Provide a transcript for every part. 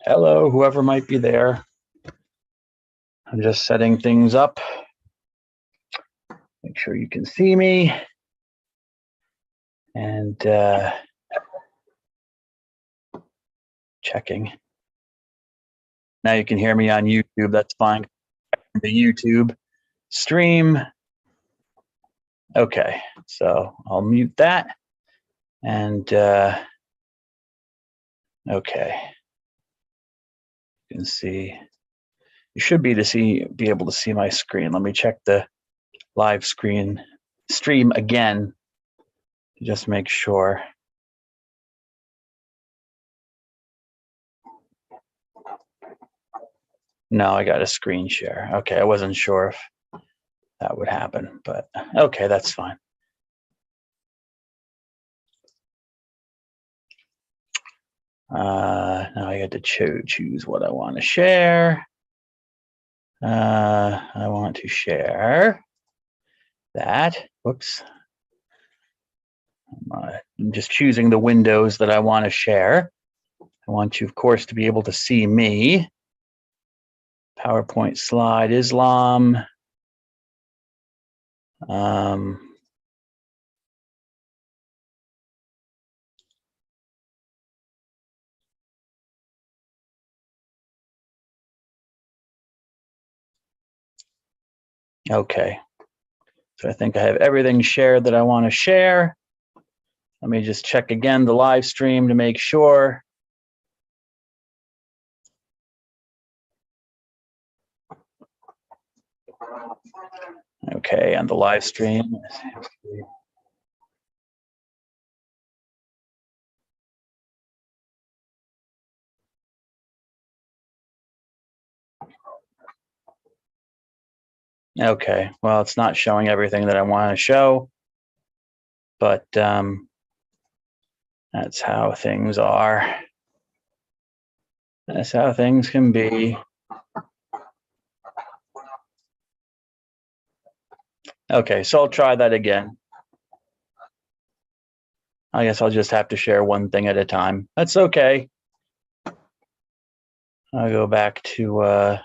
Hello, whoever might be there. I'm just setting things up. Make sure you can see me. And checking. Now you can hear me on YouTube. That's fine. The YouTube stream. Okay, so I'll mute that. And okay. You can see. You should be able to see my screen. Let me check the live stream again to just make sure. No, I got a screen share. Okay, I wasn't sure if that would happen, but okay, that's fine. Now I get to choose what I want to share. I want to share that. Whoops. I'm just choosing the windows that I want to share. I want you, of course, to be able to see me. PowerPoint slide Islam. Okay. So I think I have everything shared that I want to share. Let me just check again the live stream to make sure. Okay, on the live stream. Okay, well, it's not showing everything that I want to show, but that's how things are. That's how things can be. Okay, so I'll try that again. I guess I'll just have to share one thing at a time. That's okay. I'll go back to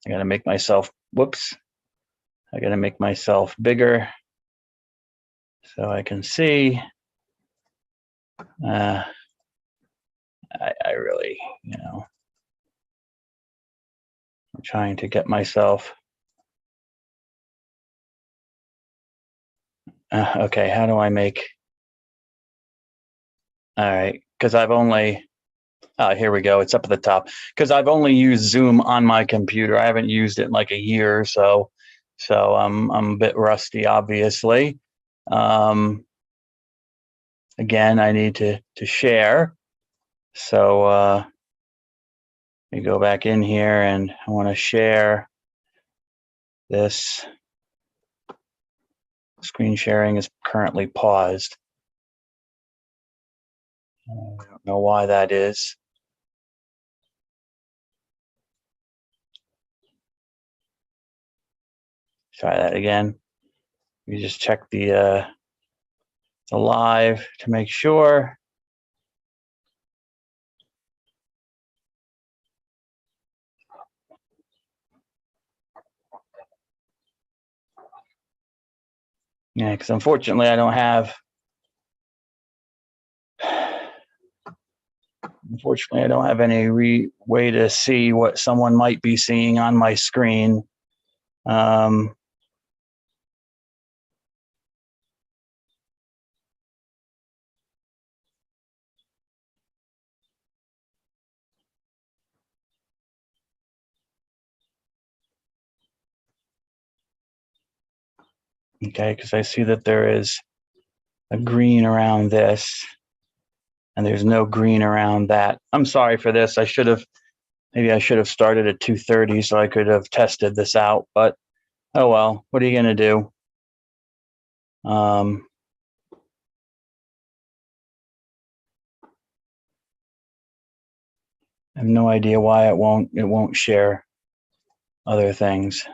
I gotta make myself, whoops. I gotta make myself bigger so I can see. I really, I'm trying to get myself. Okay, how do I make? All right, because I've only, here we go. It's up at the top. Because I've only used Zoom on my computer. I haven't used it in like a year or so. So I'm a bit rusty, obviously. Again, I need to share. So let me go back in here and I want to share this. Screen sharing is currently paused. I don't know why that is. Try that again. You just check the live to make sure. Yeah, because unfortunately I don't have. Unfortunately, I don't have any way to see what someone might be seeing on my screen. Okay, because I see that there is a green around this, and there's no green around that. I'm sorry for this. Maybe I should have started at 2:30 so I could have tested this out, but oh well, what are you gonna do? I have no idea why it won't share other things.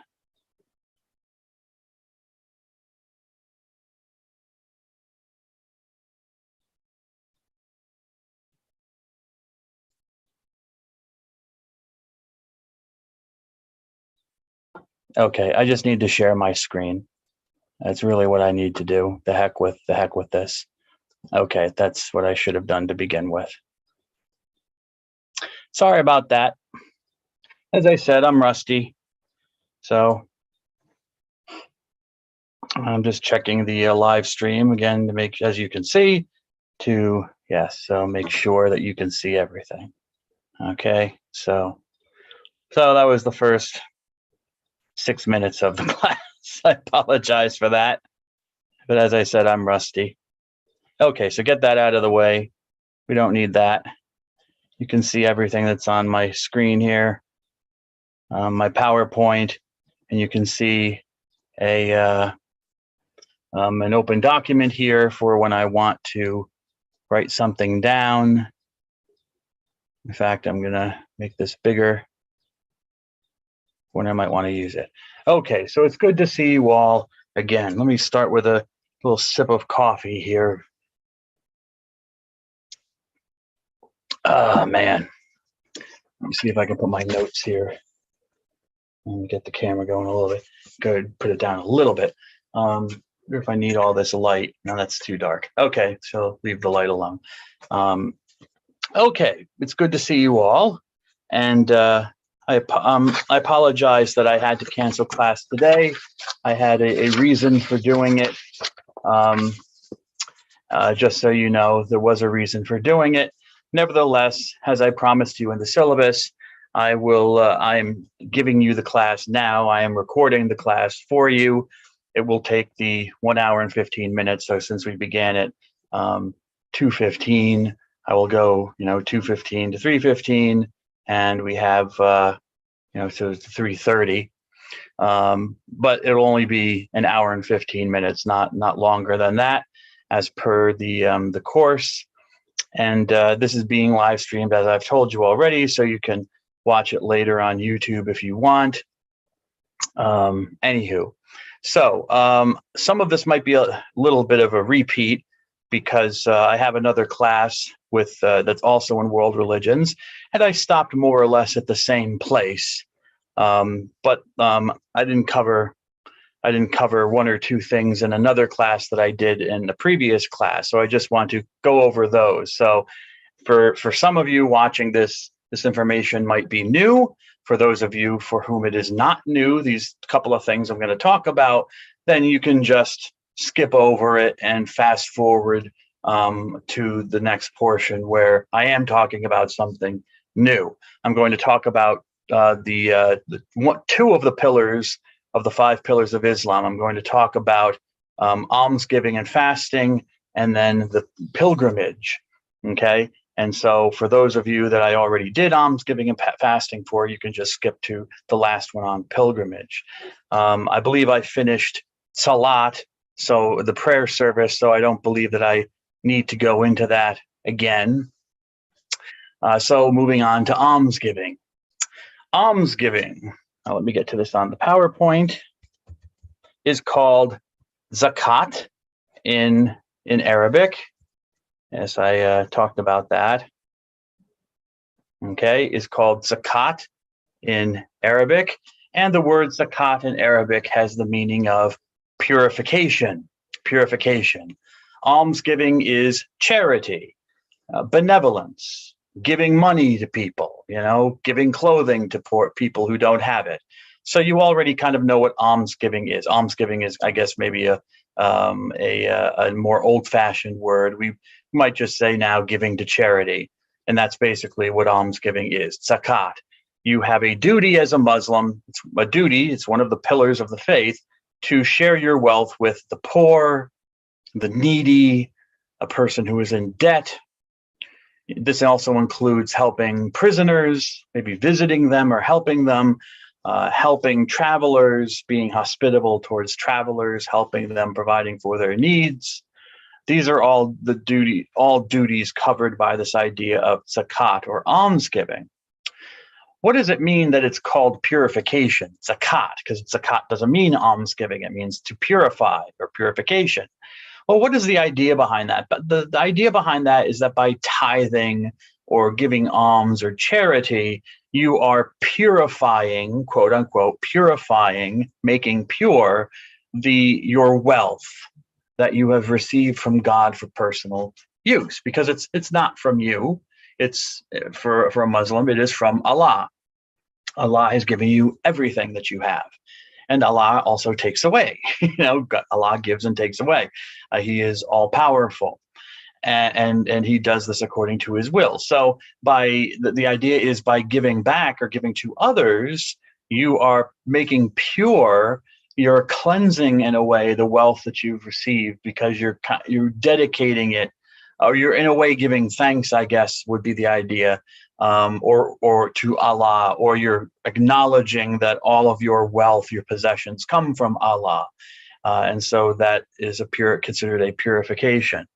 Okay, I just need to share my screen. That's really what I need to do. The heck with this. Okay, that's what I should have done to begin with. Sorry about that. As I said, I'm rusty. So I'm just checking the live stream again to make, as you can see, so make sure that you can see everything. Okay, so that was the first 6 minutes of the class. I apologize for that. But as I said, I'm rusty. Okay, so get that out of the way. We don't need that. You can see everything that's on my screen here, my PowerPoint, and you can see an open document here for when I want to write something down. In fact, I'm gonna make this bigger when I might want to use it. Okay, so it's good to see you all again. Let me start with a little sip of coffee here. Oh man, let me see if I can put my notes here and get the camera going a little bit. Good, put it down a little bit. If I need all this light, no, that's too dark. Okay, so leave the light alone. Okay, it's good to see you all, and I apologize that I had to cancel class today. I had a reason for doing it. Just so you know, there was a reason for doing it. Nevertheless, as I promised you in the syllabus, I will. I'm giving you the class now. I am recording the class for you. It will take the 1 hour and 15 minutes. So since we began at 2:15, I will go, 2:15 to 3:15, and we have, so it's 3:30. But it'll only be an hour and 15 minutes, not longer than that, as per the course. And this is being live streamed, as I've told you already, so you can watch it later on YouTube if you want. Anywho, so some of this might be a little bit of a repeat because I have another class with that's also in world religions, and I stopped more or less at the same place. But I didn't cover one or two things in another class that I did in the previous class, so I just want to go over those. So for some of you watching this information might be new. For those of you for whom it is not new, these couple of things I'm going to talk about, then you can just skip over it and fast forward to the next portion where I am talking about something new. I'm going to talk about two of the pillars of the 5 pillars of Islam. I'm going to talk about almsgiving and fasting, and then the pilgrimage. Okay. And so for those of you that I already did almsgiving and fasting for, you can just skip to the last one on pilgrimage. I believe I finished salat, so the prayer service, so I don't believe that I need to go into that again. So moving on to almsgiving. Almsgiving, now let me get to this on the PowerPoint, is called zakat in Arabic. Yes, I talked about that. Okay, is called zakat in Arabic. And the word zakat in Arabic has the meaning of purification, purification. Almsgiving is charity, benevolence, giving money to people, giving clothing to poor people who don't have it. So you already kind of know what almsgiving is. Almsgiving is, I guess, maybe a more old-fashioned word. We might just say now giving to charity. And that's basically what almsgiving is, zakat. You have a duty as a Muslim. It's a duty. It's one of the pillars of the faith to share your wealth with the poor, the needy, a person who is in debt. This also includes helping prisoners, maybe visiting them or helping them, helping travelers, being hospitable towards travelers, helping them, providing for their needs. These are all duties covered by this idea of zakat or almsgiving. What does it mean that it's called purification, zakat? Because zakat doesn't mean almsgiving. It means to purify or purification. Well, what is the idea behind that? But the idea behind that is that by tithing or giving alms or charity, you are purifying, quote unquote, purifying, making pure your wealth that you have received from God for personal use, because it's not from you. It's for a Muslim, it is from Allah. Allah has given you everything that you have, and Allah also takes away. Allah gives and takes away. He is all powerful, and he does this according to his will. So the idea is, by giving back or giving to others, you are making pure, you're cleansing in a way the wealth that you've received, because you're dedicating it, or you're in a way giving thanks, I guess would be the idea, or to Allah, or you're acknowledging that all of your wealth, your possessions, come from Allah, and so that is considered a purification.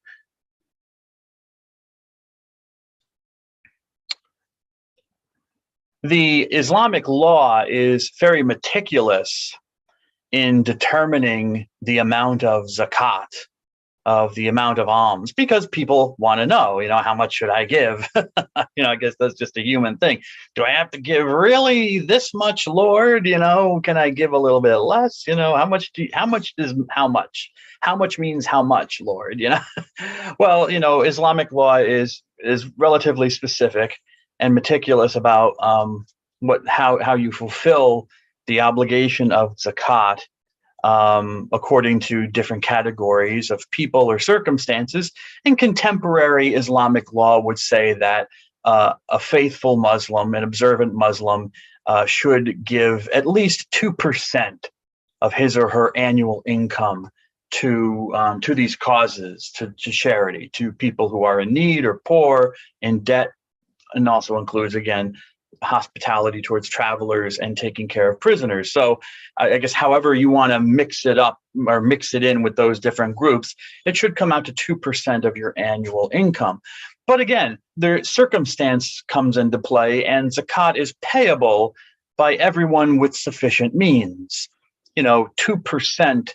The Islamic law is very meticulous in determining the amount of zakat, of the amount of alms, because people want to know, how much should I give? I guess that's just a human thing. Do I have to give really this much, Lord? Can I give a little bit less? How much is how much? How much means how much, Lord? Well, Islamic law is relatively specific and meticulous about how you fulfill the obligation of zakat, according to different categories of people or circumstances. And contemporary Islamic law would say that a faithful Muslim, an observant Muslim, should give at least 2% of his or her annual income to these causes, to charity, to people who are in need or poor, in debt, and also includes, again, hospitality towards travelers and taking care of prisoners. So I guess however you want to mix it up or mix it in with those different groups, it should come out to 2% of your annual income. But again, the circumstance comes into play, and zakat is payable by everyone with sufficient means. 2%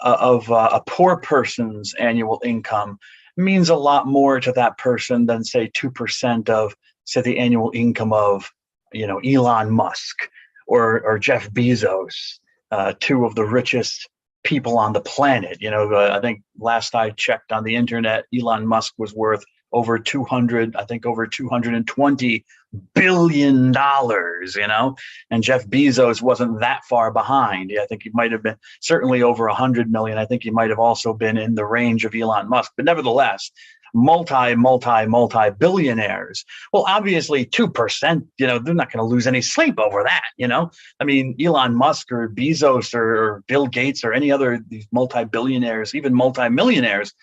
of a poor person's annual income means a lot more to that person than, say, 2% of, say, the annual income of, Elon Musk or Jeff Bezos, two of the richest people on the planet. I think last I checked on the internet, Elon Musk was worth over $220 billion, and Jeff Bezos wasn't that far behind. I think he might have been certainly over 100 million. I think he might have also been in the range of Elon Musk, but nevertheless, multi billionaires. Well, obviously 2%, they're not going to lose any sleep over that. I mean, Elon Musk or Bezos or Bill Gates or any other these multi-billionaires, even multi-millionaires,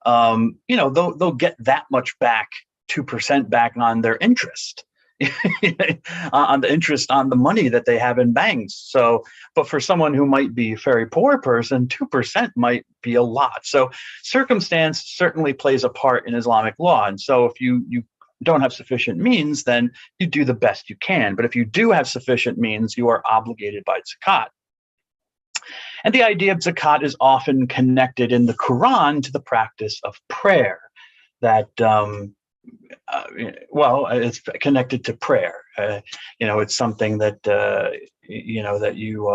they'll get that much back, 2% back on their interest. On the interest on the money that they have in banks. So, but for someone who might be a very poor person, 2% might be a lot. So circumstance certainly plays a part in Islamic law. And so if you don't have sufficient means, then you do the best you can. But if you do have sufficient means, you are obligated by zakat. And the idea of zakat is often connected in the Quran to the practice of prayer. That it's connected to prayer. It's something that that you.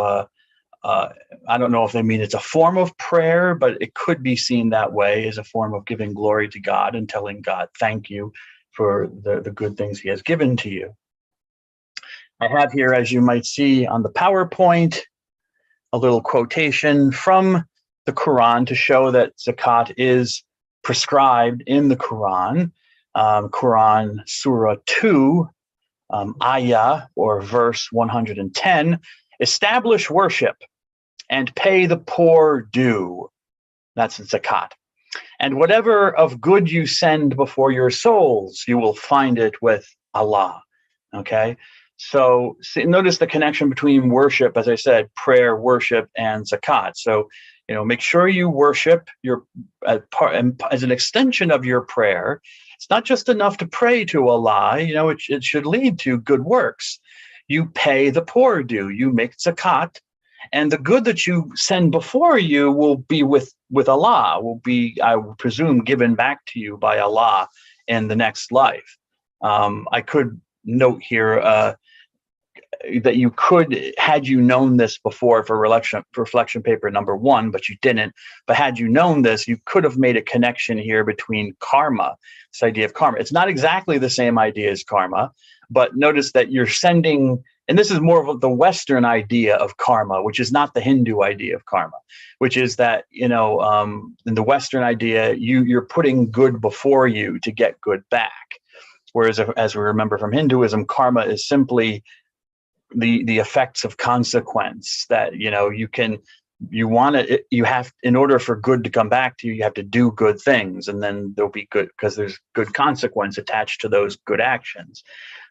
I don't know if they mean it's a form of prayer, but it could be seen that way, as a form of giving glory to God and telling God thank you for the good things He has given to you. I have here, as you might see on the PowerPoint, a little quotation from the Quran to show that zakat is prescribed in the Quran. Quran Surah 2, ayah or verse 110, establish worship and pay the poor due. That's zakat. And whatever of good you send before your souls, you will find it with Allah. Okay? So notice the connection between worship, as I said, prayer, worship, and zakat. So, make sure you worship as an extension of your prayer. It's not just enough to pray to Allah, it should lead to good works. You pay the poor due, you make zakat, and the good that you send before you will be with Allah, will be, I would presume, given back to you by Allah in the next life. I could note here, that you could, had you known this before for reflection paper number 1, but you didn't. But had you known this, you could have made a connection here between karma, this idea of karma. It's not exactly the same idea as karma, but notice that you're sending, and this is more of the Western idea of karma, which is not the Hindu idea of karma, which is that, in the Western idea, you're putting good before you to get good back. Whereas, as we remember from Hinduism, karma is simply the effects of consequence, that you have, in order for good to come back to you, you have to do good things, and then there'll be good, because there's good consequence attached to those good actions.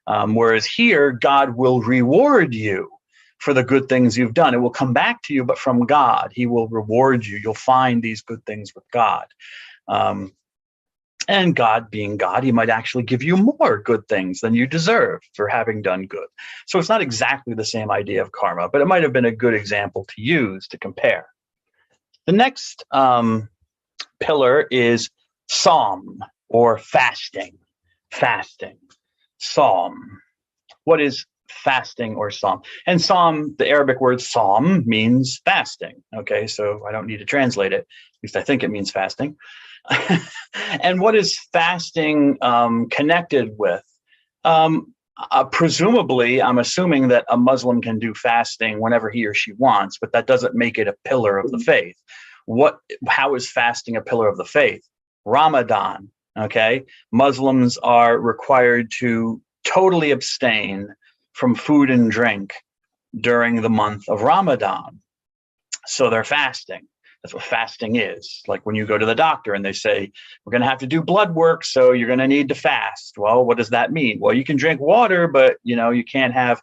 Whereas here, God will reward you for the good things you've done. It will come back to you, but from God. He will reward you. You'll find these good things with God. And God being God, he might actually give you more good things than you deserve for having done good. So it's not exactly the same idea of karma, but it might have been a good example to use to compare. The next pillar is psalm, or fasting. Fasting. Psalm. What is fasting or psalm? And psalm, the Arabic word psalm, means fasting. Okay, so I don't need to translate it. At least I think it means fasting. And what is fasting connected with? Presumably, I'm assuming that a Muslim can do fasting whenever he or she wants, but that doesn't make it a pillar of the faith. How is fasting a pillar of the faith? Ramadan. Okay, Muslims are required to totally abstain from food and drink during the month of Ramadan. So they're fasting. That's what fasting is. Like when you go to the doctor and they say, we're going to have to do blood work, so you're going to need to fast. Well, what does that mean? Well, you can drink water, but you can't have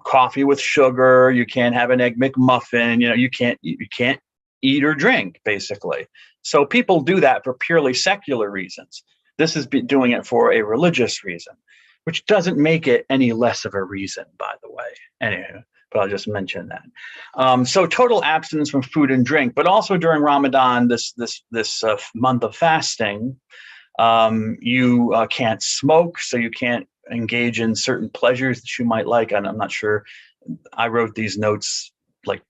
coffee with sugar. You can't have an Egg McMuffin. You can't eat or drink, basically. So people do that for purely secular reasons. This is doing it for a religious reason, which doesn't make it any less of a reason, by the way. Anyway, but I'll just mention that. So total abstinence from food and drink, but also during Ramadan, this month of fasting, you can't smoke, so you can't engage in certain pleasures that you might like. And I'm not sure. I wrote these notes like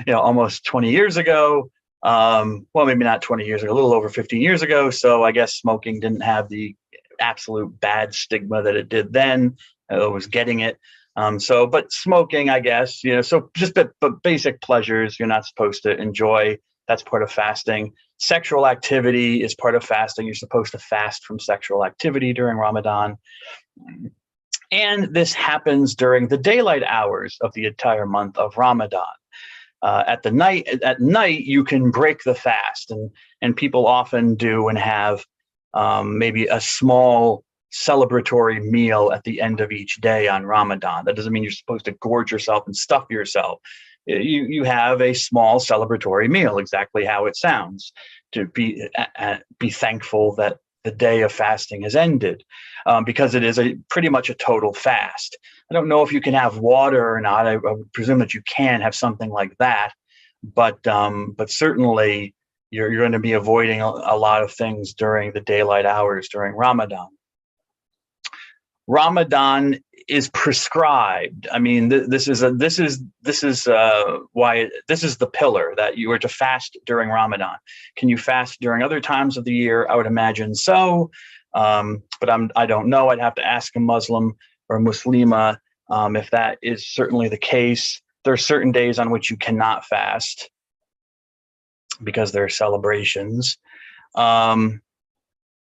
almost 20 years ago. Well, maybe not 20 years ago, a little over 15 years ago. So I guess smoking didn't have the absolute bad stigma that it did then. I was getting it. But smoking, I guess, so just but basic pleasures you're not supposed to enjoy. That's part of fasting. Sexual activity is part of fasting. You're supposed to fast from sexual activity during Ramadan. And this happens during the daylight hours of the entire month of Ramadan. At night, you can break the fast, and people often do and have maybe a small celebratory meal at the end of each day on Ramadan. That doesn't mean you're supposed to gorge yourself and stuff yourself. You have a small celebratory meal, exactly how it sounds, to be thankful that the day of fasting has ended, because it is pretty much a total fast. I don't know if you can have water or not. I would presume that you can have something like that, but certainly you're going to be avoiding a lot of things during the daylight hours during Ramadan. Ramadan is prescribed. I mean, this is why this is the pillar, that you are to fast during Ramadan. Can you fast during other times of the year? I would imagine so, but I don't know. I'd have to ask a Muslim or a Muslima if that is certainly the case. There are certain days on which you cannot fast because there are celebrations. And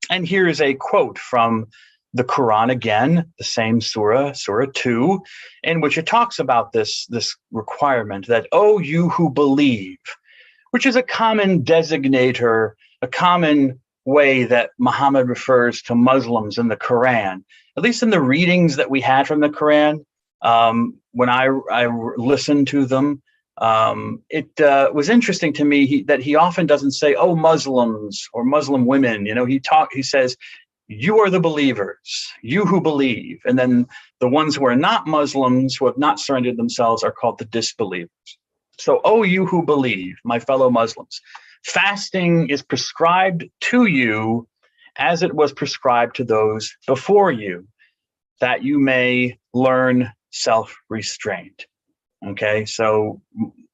here is a quote from the Quran again, the same surah, Surah 2, in which it talks about this requirement that, "Oh, you who believe," which is a common designator, a common way that Muhammad refers to Muslims in the Quran, at least in the readings that we had from the Quran. When I listened to them, it was interesting to me that he often doesn't say, "Oh, Muslims" or "Muslim women." He says, "You are the believers, you who believe." And then the ones who are not Muslims, who have not surrendered themselves, are called the disbelievers. So, "Oh, you who believe, my fellow Muslims, fasting is prescribed to you as it was prescribed to those before you, that you may learn self-restraint. Okay, so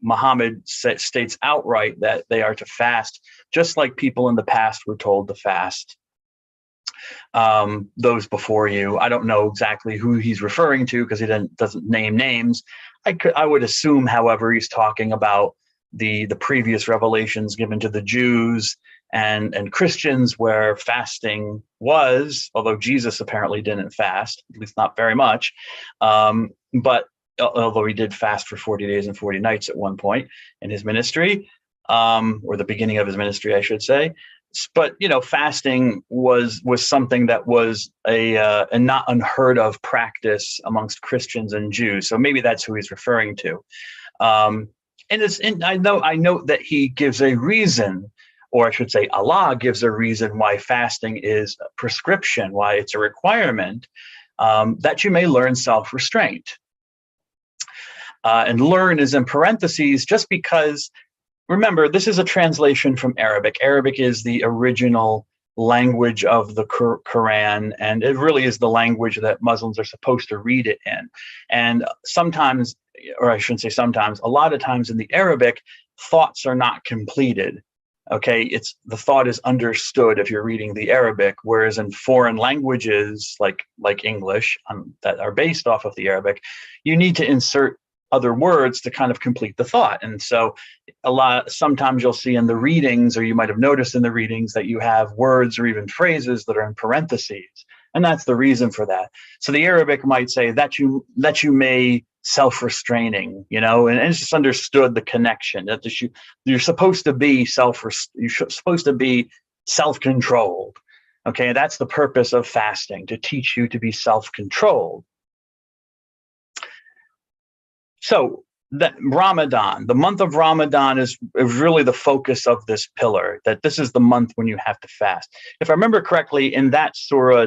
Muhammad states outright that they are to fast, just like people in the past were told to fast. Those before you, I don't know exactly who he's referring to because he doesn't name names. I would assume, however, he's talking about the previous revelations given to the Jews and Christians, where fasting was, although Jesus apparently didn't fast, at least not very much, but although he did fast for 40 days and 40 nights at one point in his ministry, or the beginning of his ministry, I should say. But fasting was something that was a not unheard of practice amongst Christians and Jews. So maybe that's who he's referring to. And I know that he gives a reason, or I should say, Allah gives a reason why fasting is a prescription, why it's a requirement, that you may learn self-restraint. And learn is in parentheses, just because, remember, this is a translation from Arabic. Arabic is the original language of the Quran, and it really is the language that Muslims are supposed to read it in. And sometimes, or I shouldn't say sometimes, a lot of times in the Arabic, thoughts are not completed. Okay, the thought is understood if you're reading the Arabic, whereas in foreign languages like English, that are based off of the Arabic, you need to insert other words to kind of complete the thought. And so sometimes you'll see in the readings, or you might have noticed in the readings, that you have words or even phrases that are in parentheses. And that's the reason for that. So the Arabic might say that you may self-restraining, and it's just understood the connection that you're supposed to be supposed to be self-controlled. Okay, that's the purpose of fasting, to teach you to be self-controlled. So that Ramadan, the month of Ramadan is really the focus of this pillar, that this is the month when you have to fast. If I remember correctly, in that surah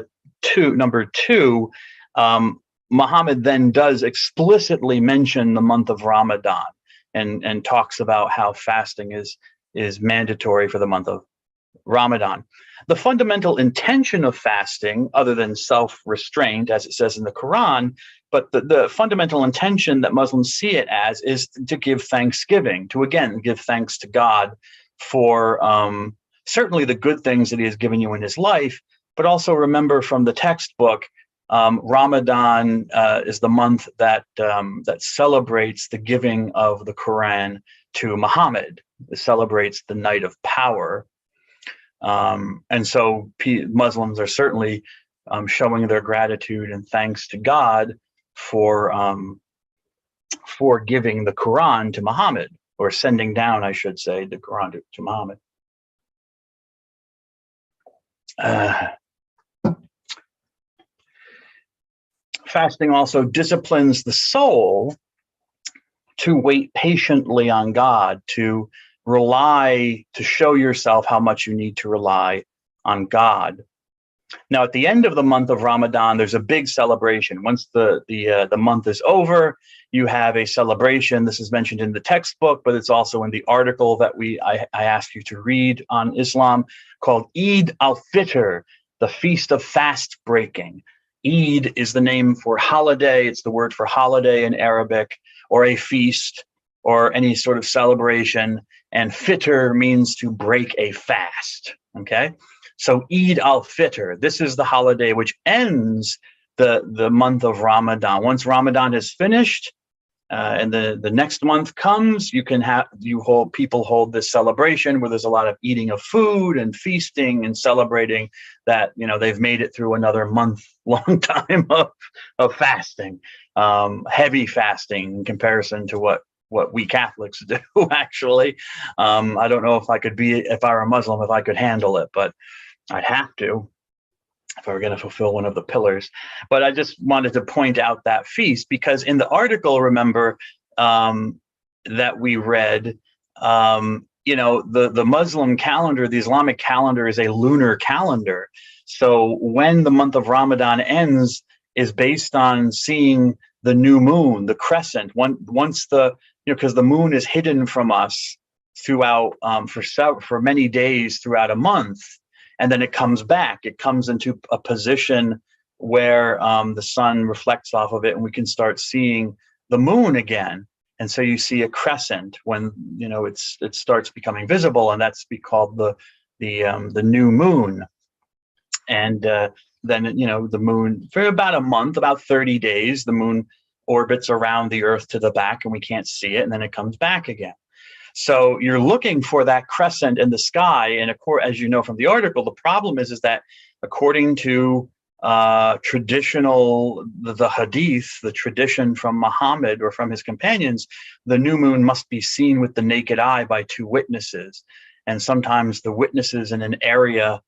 number 2, Muhammad then does explicitly mention the month of Ramadan and talks about how fasting is mandatory for the month of Ramadan. The fundamental intention of fasting, other than self-restraint, as it says in the Quran, but the fundamental intention that Muslims see it as is to give thanksgiving, to again give thanks to God for certainly the good things that he has given you in his life, but also remember from the textbook, Ramadan is the month that celebrates the giving of the Quran to Muhammad. It celebrates the night of power. And so Muslims are certainly showing their gratitude and thanks to God for giving the Quran to Muhammad, or sending down, I should say, the Quran to Muhammad. Fasting also disciplines the soul to wait patiently on God, to show yourself how much you need to rely on God. Now, at the end of the month of Ramadan, there's a big celebration. Once the month is over, you have a celebration. This is mentioned in the textbook, but it's also in the article that I asked you to read on Islam, called Eid al-Fitr, the Feast of Fast Breaking. Eid is the name for holiday. It's the word for holiday in Arabic, or a feast, or any sort of celebration. And fitr means to break a fast. Okay, so Eid al-Fitr, this is the holiday which ends the month of Ramadan. Once Ramadan is finished, and the next month comes, people hold this celebration where there's a lot of eating of food and feasting and celebrating that they've made it through another month-long time of fasting, heavy fasting in comparison to what we Catholics do. Actually, I don't know if I were a Muslim, if I could handle it, but I'd have to if I were going to fulfill one of the pillars. But I just wanted to point out that feast, because in the article, remember, that we read, the Muslim calendar, the Islamic calendar, is a lunar calendar. So when the month of Ramadan ends is based on seeing the new moon, the crescent. Once because the moon is hidden from us throughout for many days throughout a month. And then it comes back. It comes into a position where the sun reflects off of it, and we can start seeing the moon again. And so you see a crescent when it starts becoming visible, and that's called the new moon. And then the moon, for about a month, about 30 days, the moon orbits around the Earth to the back, and we can't see it, and then it comes back again. So you're looking for that crescent in the sky, and as you know from the article, the problem is that according to traditional, the hadith, the tradition from Muhammad or from his companions, the new moon must be seen with the naked eye by two witnesses, and sometimes the witnesses in an area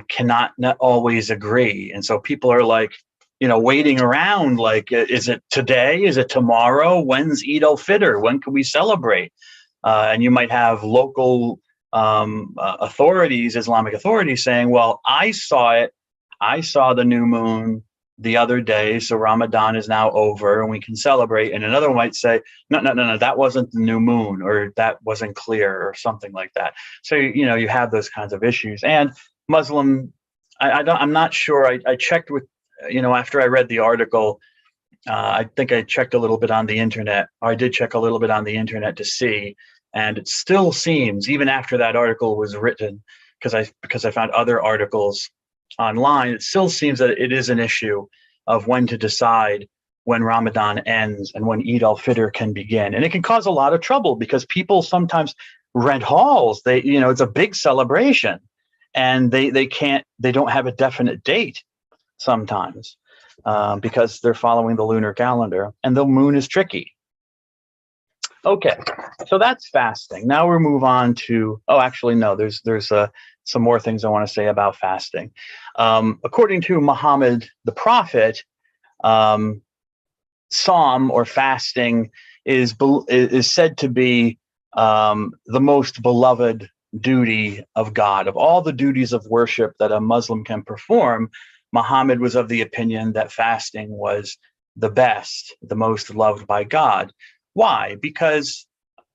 cannot not always agree, and so people are like, waiting around, like, is it today? Is it tomorrow? When's Eid al-Fitr? When can we celebrate? And you might have local authorities, Islamic authorities, saying, well, I saw it. I saw the new moon the other day, so Ramadan is now over and we can celebrate. And another one might say, no, that wasn't the new moon, or that wasn't clear, or something like that. So, you have those kinds of issues. And Muslim, I'm not sure. I checked with, after I read the article, I think I checked a little bit on the internet, or I did check a little bit on the internet to see, and it still seems, even after that article was written, because I found other articles online, it still seems that it is an issue of when to decide when Ramadan ends and when Eid al-Fitr can begin. And it can cause a lot of trouble because people sometimes rent halls. It's a big celebration, and they don't have a definite date sometimes. Because they're following the lunar calendar, and the moon is tricky. Okay, so that's fasting. Now we'll move on to, there's some more things I want to say about fasting. According to Muhammad, the prophet, Psalm or fasting is said to be the most beloved duty of God. Of all the duties of worship that a Muslim can perform, Muhammad was of the opinion that fasting was the best, the most loved by God. Why? Because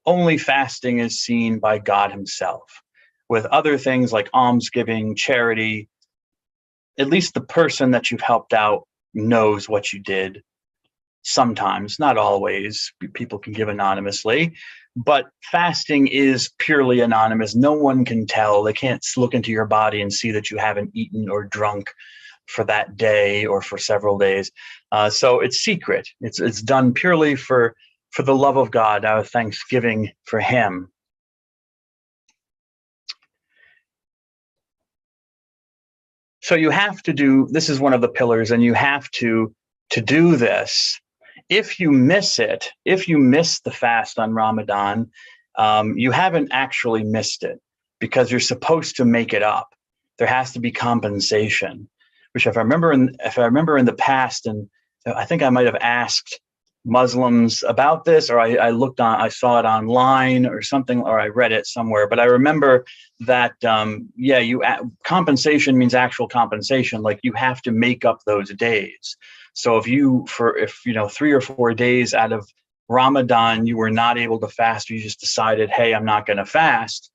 only fasting is seen by God himself. With other things like almsgiving, charity, at least the person that you've helped out knows what you did. Sometimes, not always. People can give anonymously, but fasting is purely anonymous. No one can tell. They can't look into your body and see that you haven't eaten or drunk for that day or for several days. So it's secret. It's done purely for the love of God, out of thanksgiving for him. So you have to do, this is one of the pillars, and you have to do this. If you miss it, if you miss the fast on Ramadan, you haven't actually missed it, because you're supposed to make it up. There has to be compensation. Which, if I remember in the past, and I think I might have asked Muslims about this, or I saw it online or something, or I read it somewhere. But I remember that compensation means actual compensation. Like, you have to make up those days. So if 3 or 4 days out of Ramadan you were not able to fast, you just decided, hey, I'm not going to fast.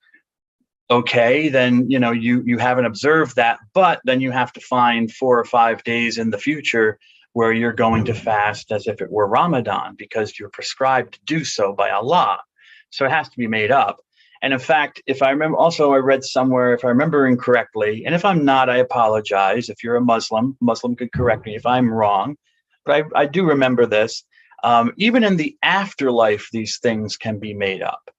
Okay, then you haven't observed that, but then you have to find 4 or 5 days in the future where you're going to fast as if it were Ramadan, because you're prescribed to do so by Allah. So it has to be made up. And in fact, if I remember, also I read somewhere, if I remember incorrectly, and if I'm not, I apologize. If you're a Muslim could correct me if I'm wrong, but I do remember this. Even in the afterlife, these things can be made up.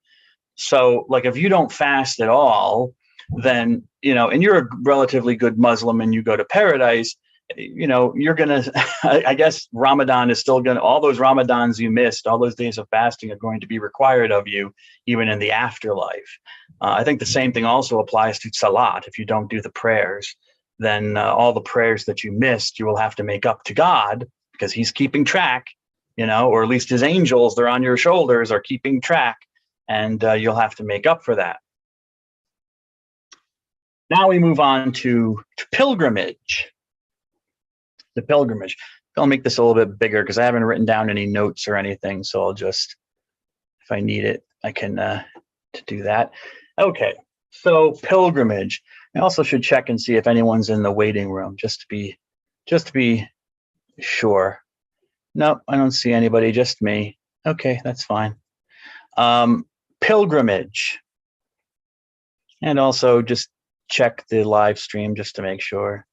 So, like, if you don't fast at all, then, and you're a relatively good Muslim and you go to paradise, you're going to, I guess Ramadan is still going to, all those Ramadans you missed, all those days of fasting are going to be required of you, even in the afterlife. I think the same thing also applies to Salat. If you don't do the prayers, then all the prayers that you missed, you will have to make up to God, because he's keeping track, or at least his angels, they're on your shoulders, are keeping track. And you'll have to make up for that. Now we move on to pilgrimage. The pilgrimage. I'll make this a little bit bigger because I haven't written down any notes or anything. So I'll just, if I need it, I can to do that. Okay, so pilgrimage. I also should check and see if anyone's in the waiting room, just to be just to be sure. Nope, I don't see anybody, just me. Okay, that's fine. Pilgrimage. And also just check the live stream just to make sure.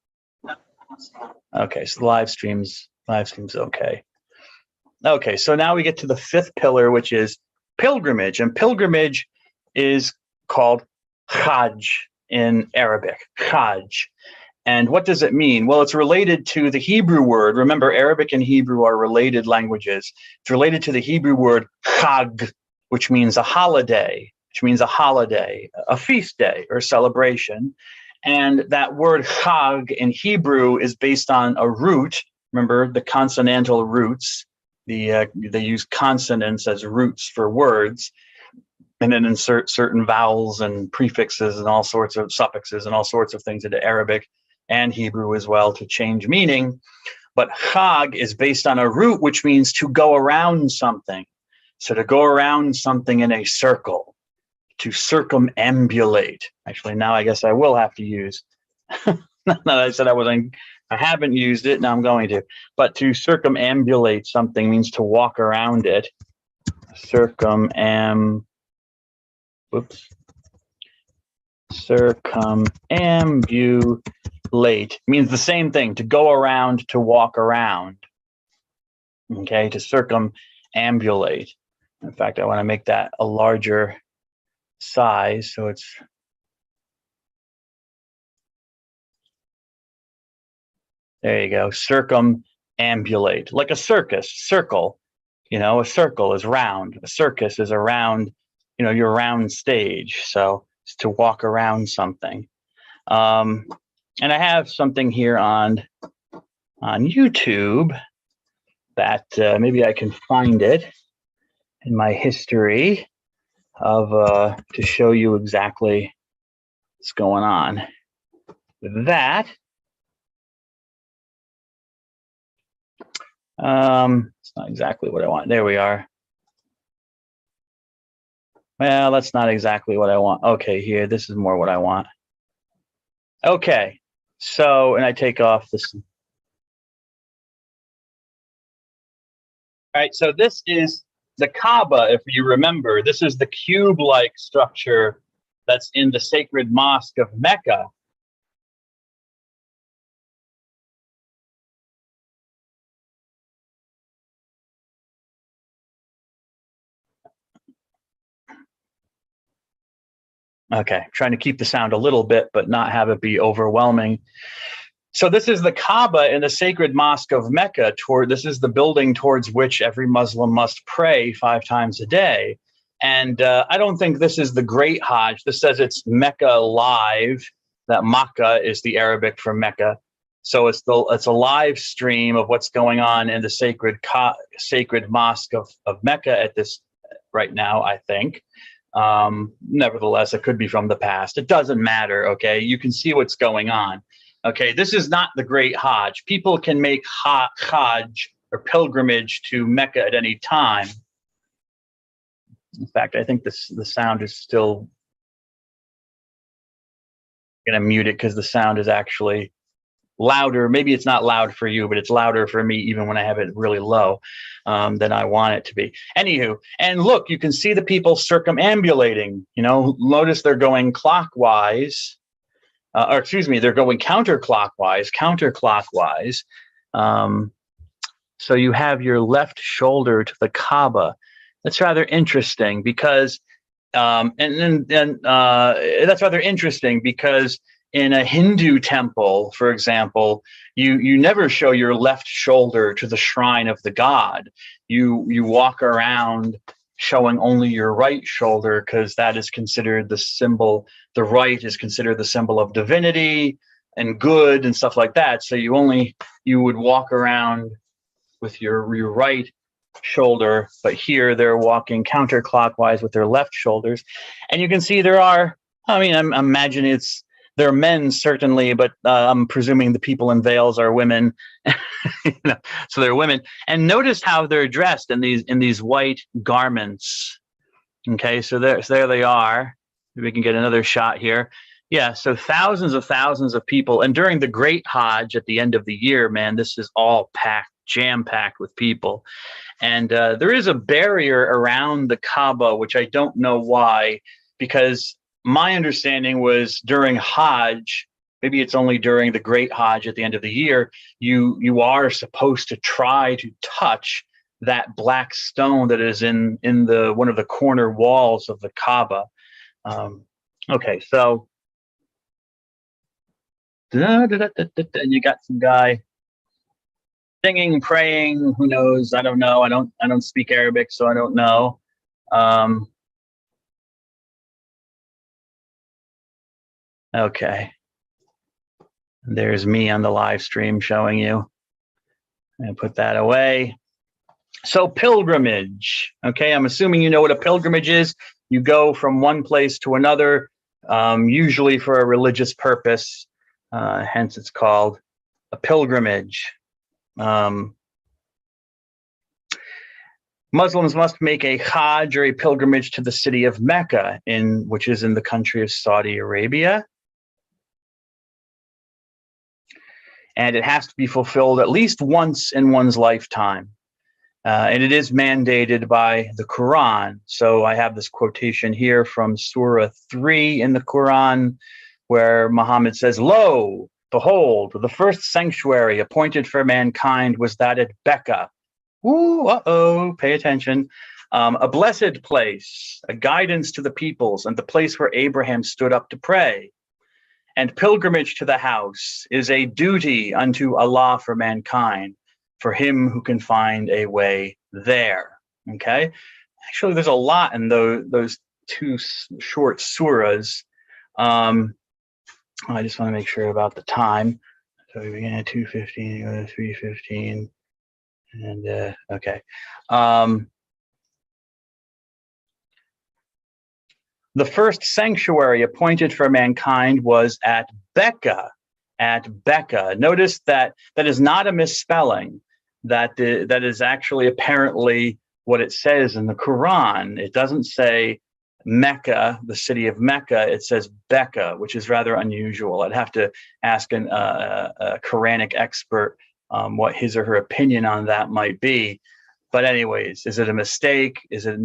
Okay, so the live stream's okay. Okay, so now we get to the fifth pillar, which is pilgrimage. And pilgrimage is called Hajj in Arabic, Hajj. And what does it mean? Well, it's related to the Hebrew word. Remember, Arabic and Hebrew are related languages. It's related to the Hebrew word Chag, which means a holiday, a feast day or celebration. And that word Chag in Hebrew is based on a root. Remember the consonantal roots. They use consonants as roots for words, and then insert certain vowels and prefixes and all sorts of suffixes and all sorts of things into Arabic and Hebrew as well to change meaning. But Chag is based on a root, which means to go around something. So to go around something in a circle, to circumambulate. Actually, now I guess I will have to use. Now that I said I haven't used it, now I'm going to. But to circumambulate something means to walk around it. Circumambulate means the same thing, to go around, to walk around. Okay, to circumambulate. In fact, I want to make that a larger size, so it's there you go. Circumambulate, like a circus, circle. A circle is round. A circus is a round, your round stage. So it's to walk around something. And I have something here on YouTube that maybe I can find it in my history of to show you exactly what's going on with that. It's not exactly what I want. There we are. Well, that's not exactly what I want. Okay, here, this is more what I want. Okay, so, and I take off this. All right, so this is the Kaaba, if you remember. This is the cube-like structure that's in the sacred mosque of Mecca. Okay, trying to keep the sound a little bit, but not have it be overwhelming. So this is the Kaaba in the sacred mosque of Mecca. This is the building towards which every Muslim must pray 5 times a day. And I don't think this is the Great Hajj. This says it's Mecca live. That Makkah is the Arabic for Mecca. So it's a live stream of what's going on in the sacred mosque of Mecca at this right now, I think. Nevertheless, it could be from the past. It doesn't matter, okay? You can see what's going on. Okay, this is not the Great Hajj. People can make Hajj or pilgrimage to Mecca at any time. In fact, I think the sound is still going to mute it because the sound is actually louder. Maybe it's not loud for you, but it's louder for me even when I have it really low than I want it to be. Anywho, and look, you can see the people circumambulating. Notice they're going clockwise. They're going counterclockwise. So you have your left shoulder to the Kaaba. That's rather interesting because, that's rather interesting because in a Hindu temple, for example, you never show your left shoulder to the shrine of the god. You walk around showing only your right shoulder because that is considered the symbol. The right is considered the symbol of divinity and good and stuff like that. So you would walk around with your right shoulder, but here they're walking counterclockwise with their left shoulders. And you can see I'm imagining they're men certainly, but I'm presuming the people in veils are women. So they're women. And notice how they're dressed in these white garments. Okay, so there they are. We can get another shot here. Yeah, so thousands of people. And during the Great Hajj at the end of the year, man, this is all packed, jam packed with people. And there is a barrier around the Kaaba, which I don't know why, because my understanding was during Hajj, maybe it's only during the Great Hajj at the end of the year, you are supposed to try to touch that black stone that is in the one of the corner walls of the Kaaba. Okay, so and you got some guy singing, praying. Who knows? I don't know. I don't speak Arabic, so I don't know. Um, okay. There's me on the live stream showing you. And put that away. So pilgrimage. Okay, I'm assuming you know what a pilgrimage is. You go from one place to another, usually for a religious purpose. Hence, it's called a pilgrimage. Muslims must make a Hajj or a pilgrimage to the city of Mecca, which is in the country of Saudi Arabia. And it has to be fulfilled at least once in one's lifetime. And it is mandated by the Quran. So I have this quotation here from Surah 3 in the Quran, where Muhammad says, "Lo, behold, the first sanctuary appointed for mankind was that at Becca." Ooh, uh-oh, pay attention. A blessed place, a guidance to the peoples, and the place where Abraham stood up to pray. And pilgrimage to the house is a duty unto Allah for mankind, for him who can find a way there. Okay? Actually, there's a lot in those two short surahs. I just want to make sure about the time. So we begin at 2:15, go to 3:15. And okay. The first sanctuary appointed for mankind was at Becca. At Becca. Notice that is not a misspelling. That is actually apparently what it says in the Quran. It doesn't say Mecca, the city of Mecca. It says Becca, which is rather unusual. I'd have to ask a Quranic expert what his or her opinion on that might be. But anyways, is it a mistake? Is it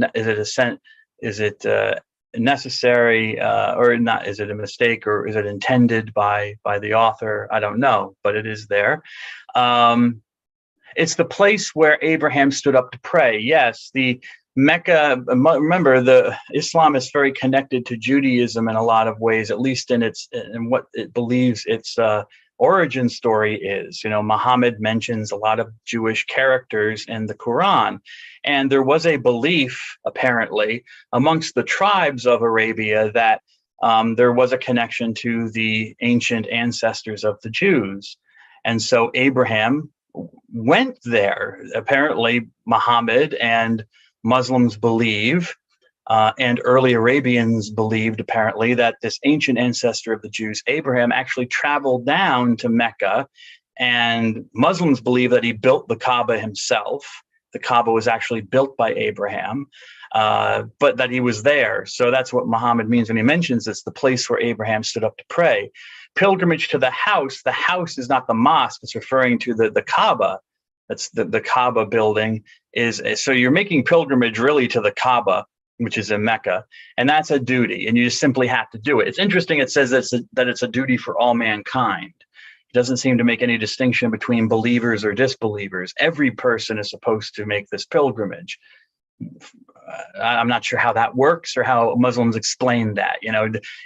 necessary or not? Is it a mistake, or is it intended by the author? I don't know, but it is there. It's the place where Abraham stood up to pray. Yes, the Mecca. Remember, the Islam is very connected to Judaism in a lot of ways, at least in what it believes its origin story is. Muhammad mentions a lot of Jewish characters in the Quran, and there was a belief apparently amongst the tribes of Arabia that there was a connection to the ancient ancestors of the Jews. And so Abraham went there. Apparently Muhammad and Muslims believe, and early Arabians believed apparently, that this ancient ancestor of the Jews, Abraham, actually traveled down to Mecca, and Muslims believe that he built the Kaaba himself. The Kaaba was actually built by Abraham, but that he was there. So that's what Muhammad means when he mentions it's the place where Abraham stood up to pray. Pilgrimage to the house is not the mosque. It's referring to the Kaaba. That's the Kaaba building so you're making pilgrimage really to the Kaaba, which is in Mecca, and that's a duty, and you just simply have to do it. It's interesting. It says that it's a duty for all mankind. It doesn't seem to make any distinction between believers or disbelievers. Every person is supposed to make this pilgrimage. I'm not sure how that works or how Muslims explain that.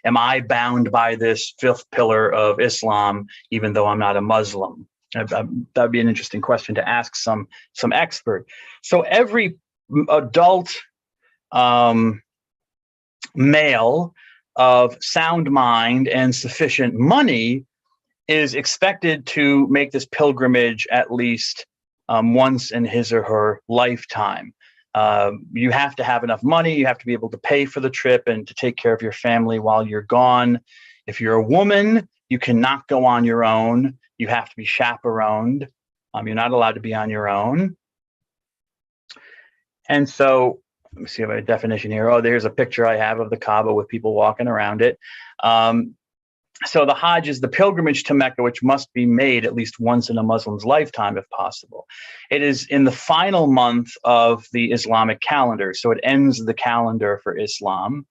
Am I bound by this fifth pillar of Islam, even though I'm not a Muslim? That'd be an interesting question to ask some expert. So every adult male of sound mind and sufficient money is expected to make this pilgrimage at least once in his or her lifetime. You have to have enough money. You have to be able to pay for the trip and to take care of your family while you're gone. If you're a woman, you cannot go on your own. You have to be chaperoned. You're not allowed to be on your own. And so, let me see if I have a definition here. Oh, there's a picture I have of the Kaaba with people walking around it. So the Hajj is the pilgrimage to Mecca, which must be made at least once in a Muslim's lifetime, if possible. It is in the final month of the Islamic calendar, so it ends the calendar for Islam,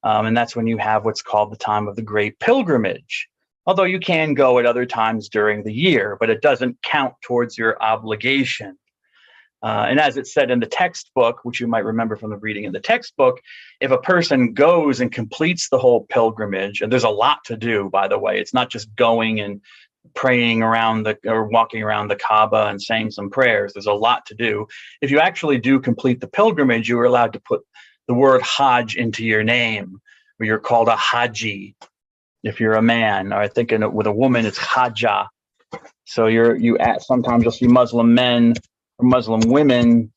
and that's when you have what's called the time of the Great Pilgrimage. Although you can go at other times during the year, but it doesn't count towards your obligation. And as it said in the textbook, which you might remember from the reading in the textbook, if a person goes and completes the whole pilgrimage, and there's a lot to do, by the way, it's not just going and praying around or walking around the Kaaba and saying some prayers. There's a lot to do. If you actually do complete the pilgrimage, you are allowed to put the word Hajj into your name, or you're called a Haji if you're a man, or I think with a woman it's Hajja. So sometimes you'll see Muslim men or Muslim women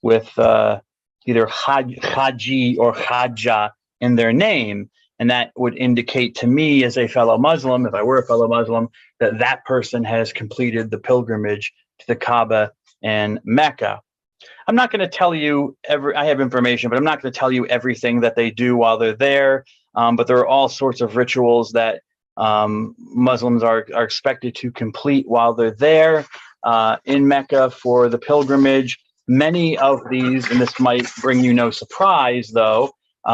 with either Haji or Hajja in their name. And that would indicate to me as a fellow Muslim, if I were a fellow Muslim, that that person has completed the pilgrimage to the Kaaba and Mecca. I'm not going to tell you I have information, but I'm not going to tell you everything that they do while they're there. But there are all sorts of rituals that Muslims are expected to complete while they're there in Mecca for the pilgrimage. Many of these, and this might bring you no surprise, though,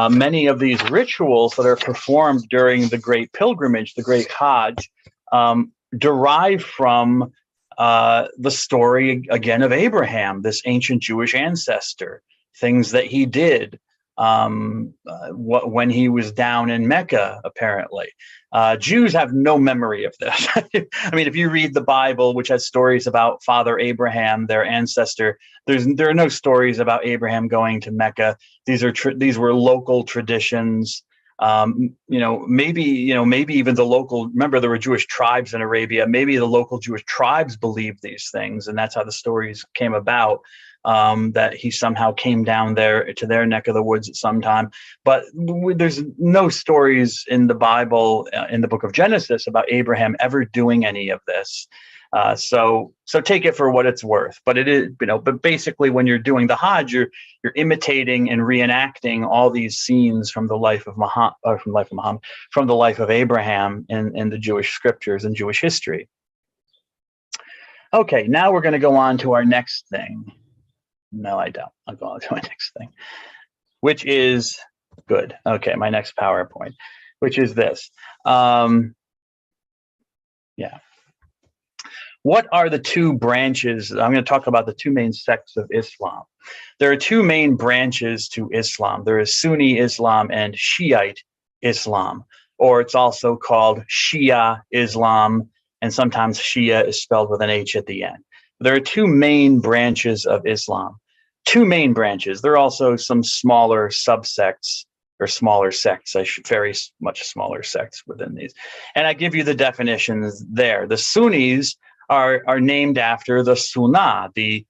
many of these rituals that are performed during the Great Pilgrimage, the Great Hajj, derive from the story, again, of Abraham, this ancient Jewish ancestor, things that he did when he was down in Mecca, apparently. Jews have no memory of this. I mean, if you read the Bible, which has stories about Father Abraham, their ancestor, there are no stories about Abraham going to Mecca. These were local traditions. Maybe even the local, remember there were Jewish tribes in Arabia, maybe the local Jewish tribes believed these things, and that's how the stories came about, that he somehow came down there to their neck of the woods at some time. But there's no stories in the Bible, in the book of Genesis, about Abraham ever doing any of this. So take it for what it's worth. But it is, but basically when you're doing the Hajj, you're imitating and reenacting all these scenes from the life of from the life of Abraham in the Jewish scriptures and Jewish history. Okay, now we're going to go on to our next thing. No, I don't. I'll go on to my next thing, which is good. Okay, my next PowerPoint, which is this. Yeah. What are the two branches? I'm going to talk about the two main sects of Islam. There are two main branches to Islam. There is Sunni Islam and Shiite Islam, or it's also called Shia Islam, and sometimes Shia is spelled with an H at the end. There are two main branches of Islam. Two main branches. There are also some smaller subsects or smaller sects, very much smaller sects within these. And I give you the definitions there. The Sunnis are named after the Sunnah, the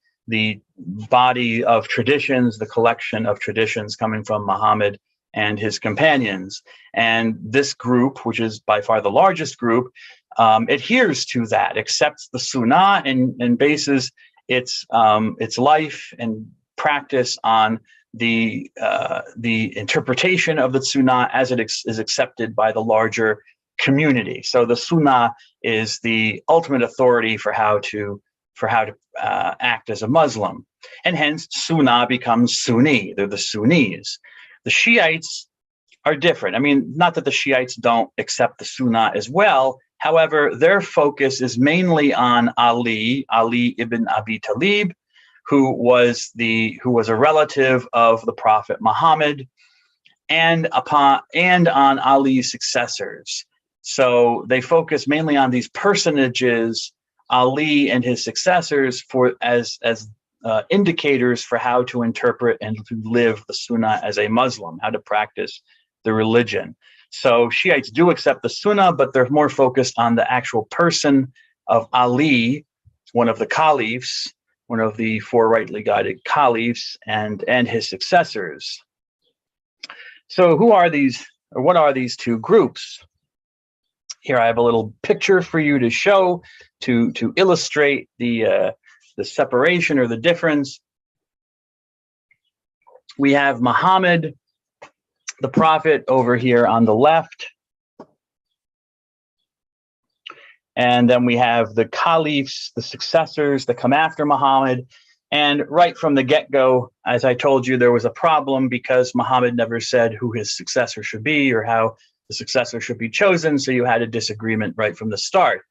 body of traditions, the collection of traditions coming from Muhammad and his companions. And this group, which is by far the largest group, adheres to that, accepts the Sunnah, and bases its life and practice on the interpretation of the Sunnah as it is accepted by the larger community. So the Sunnah is the ultimate authority for how to act as a Muslim, and hence Sunnah becomes Sunni. They're the Sunnis. The Shiites are different. I mean, not that the Shiites don't accept the Sunnah as well. However, their focus is mainly on Ali ibn Abi Talib, who was a relative of the Prophet Muhammad, and on Ali's successors. So they focus mainly on these personages, Ali and his successors, as indicators for how to interpret and to live the Sunnah as a Muslim, how to practice the religion. So Shiites do accept the Sunnah, but they're more focused on the actual person of Ali, one of the caliphs, one of the four rightly guided caliphs, and his successors. So who are these, or what are these two groups? Here I have a little picture for you to show, to illustrate the separation or the difference. We have Muhammad, the prophet over here on the left. And then we have the caliphs, the successors that come after Muhammad. And right from the get-go, as I told you, there was a problem because Muhammad never said who his successor should be or how the successor should be chosen. So you had a disagreement right from the start.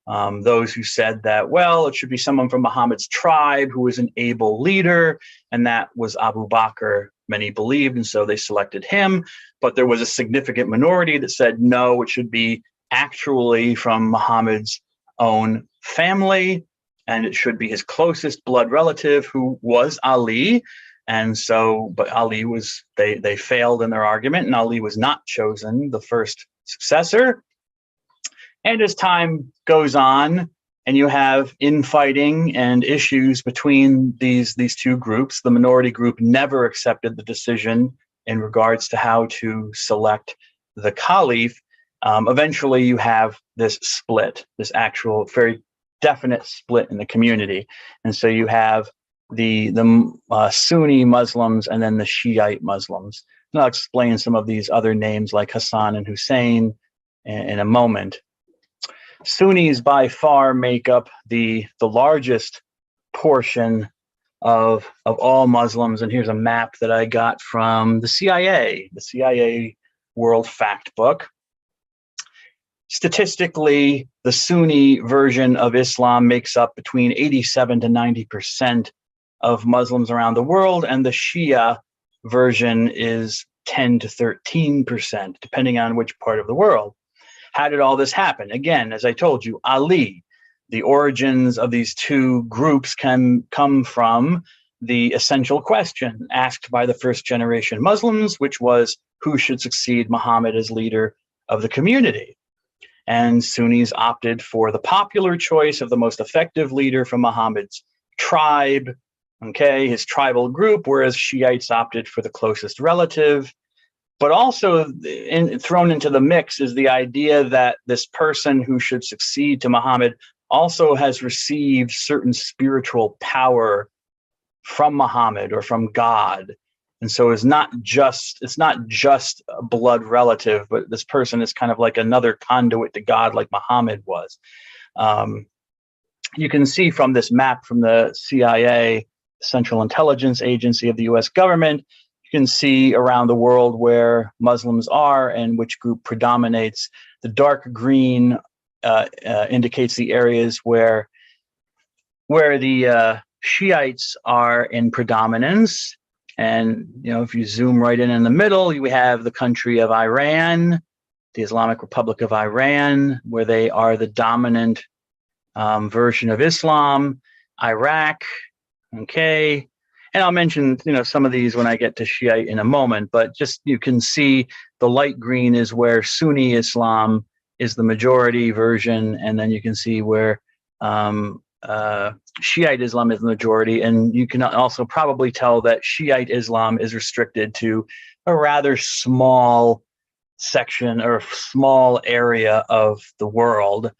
Those who said that, well, it should be someone from Muhammad's tribe who was an able leader, and that was Abu Bakr, many believed, and so they selected him. But there was a significant minority that said, no, it should be actually from Muhammad's own family, and it should be his closest blood relative, who was Ali. And so, but Ali was, they failed in their argument, and Ali was not chosen the first successor. And as time goes on, and you have infighting and issues between these two groups, the minority group never accepted the decision in regards to how to select the caliph. Eventually, you have this split, this actual very definite split in the community. And so you have the Sunni Muslims and then the Shiite Muslims. And I'll explain some of these other names like Hassan and Hussein in a moment. Sunnis by far make up the largest portion of all Muslims. And here's a map that I got from the CIA World Fact Book. Statistically, the Sunni version of Islam makes up between 87 to 90% of Muslims around the world, and the Shia version is 10 to 13%, depending on which part of the world. How did all this happen? Again, as I told you, Ali. The origins of these two groups can come from the essential question asked by the first generation Muslims, which was, who should succeed Muhammad as leader of the community? And Sunnis opted for the popular choice of the most effective leader from Muhammad's tribe, okay, his tribal group, whereas Shiites opted for the closest relative. But also thrown into the mix is the idea that this person who should succeed to Muhammad also has received certain spiritual power from Muhammad or from God. And so it's not just a blood relative, but this person is kind of like another conduit to God, like Muhammad was. You can see from this map from the CIA, Central Intelligence Agency of the US government, you can see around the world where Muslims are and which group predominates. The dark green indicates the areas where the Shiites are in predominance. And, you know, if you zoom right in the middle, you have the country of Iran, the Islamic Republic of Iran, where they are the dominant version of Islam, Iraq, okay. And I'll mention, you know, some of these when I get to Shiite in a moment, but just you can see the light green is where Sunni Islam is the majority version, and then you can see where Shiite Islam is the majority, and you can also probably tell that Shiite Islam is restricted to a rather small section or small area of the world.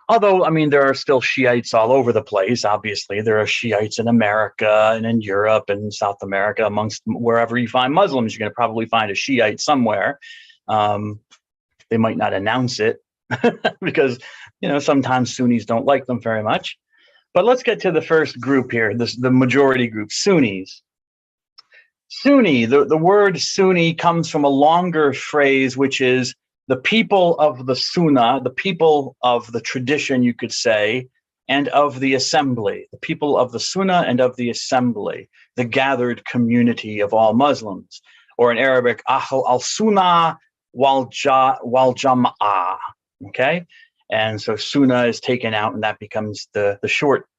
Although, I mean, there are still Shiites all over the place. Obviously, there are Shiites in America and in Europe and South America. Amongst wherever you find Muslims, you're going to probably find a Shiite somewhere. They might not announce it because, you know, sometimes Sunnis don't like them very much. But let's get to the first group here, the majority group, Sunnis. Sunni, the word Sunni comes from a longer phrase, which is the people of the Sunnah, the people of the tradition, you could say, and of the assembly, the people of the Sunnah and of the assembly, the gathered community of all Muslims, or in Arabic, Ahl al-Sunnah wal Jama'ah, okay? And so Sunnah is taken out, and that becomes the short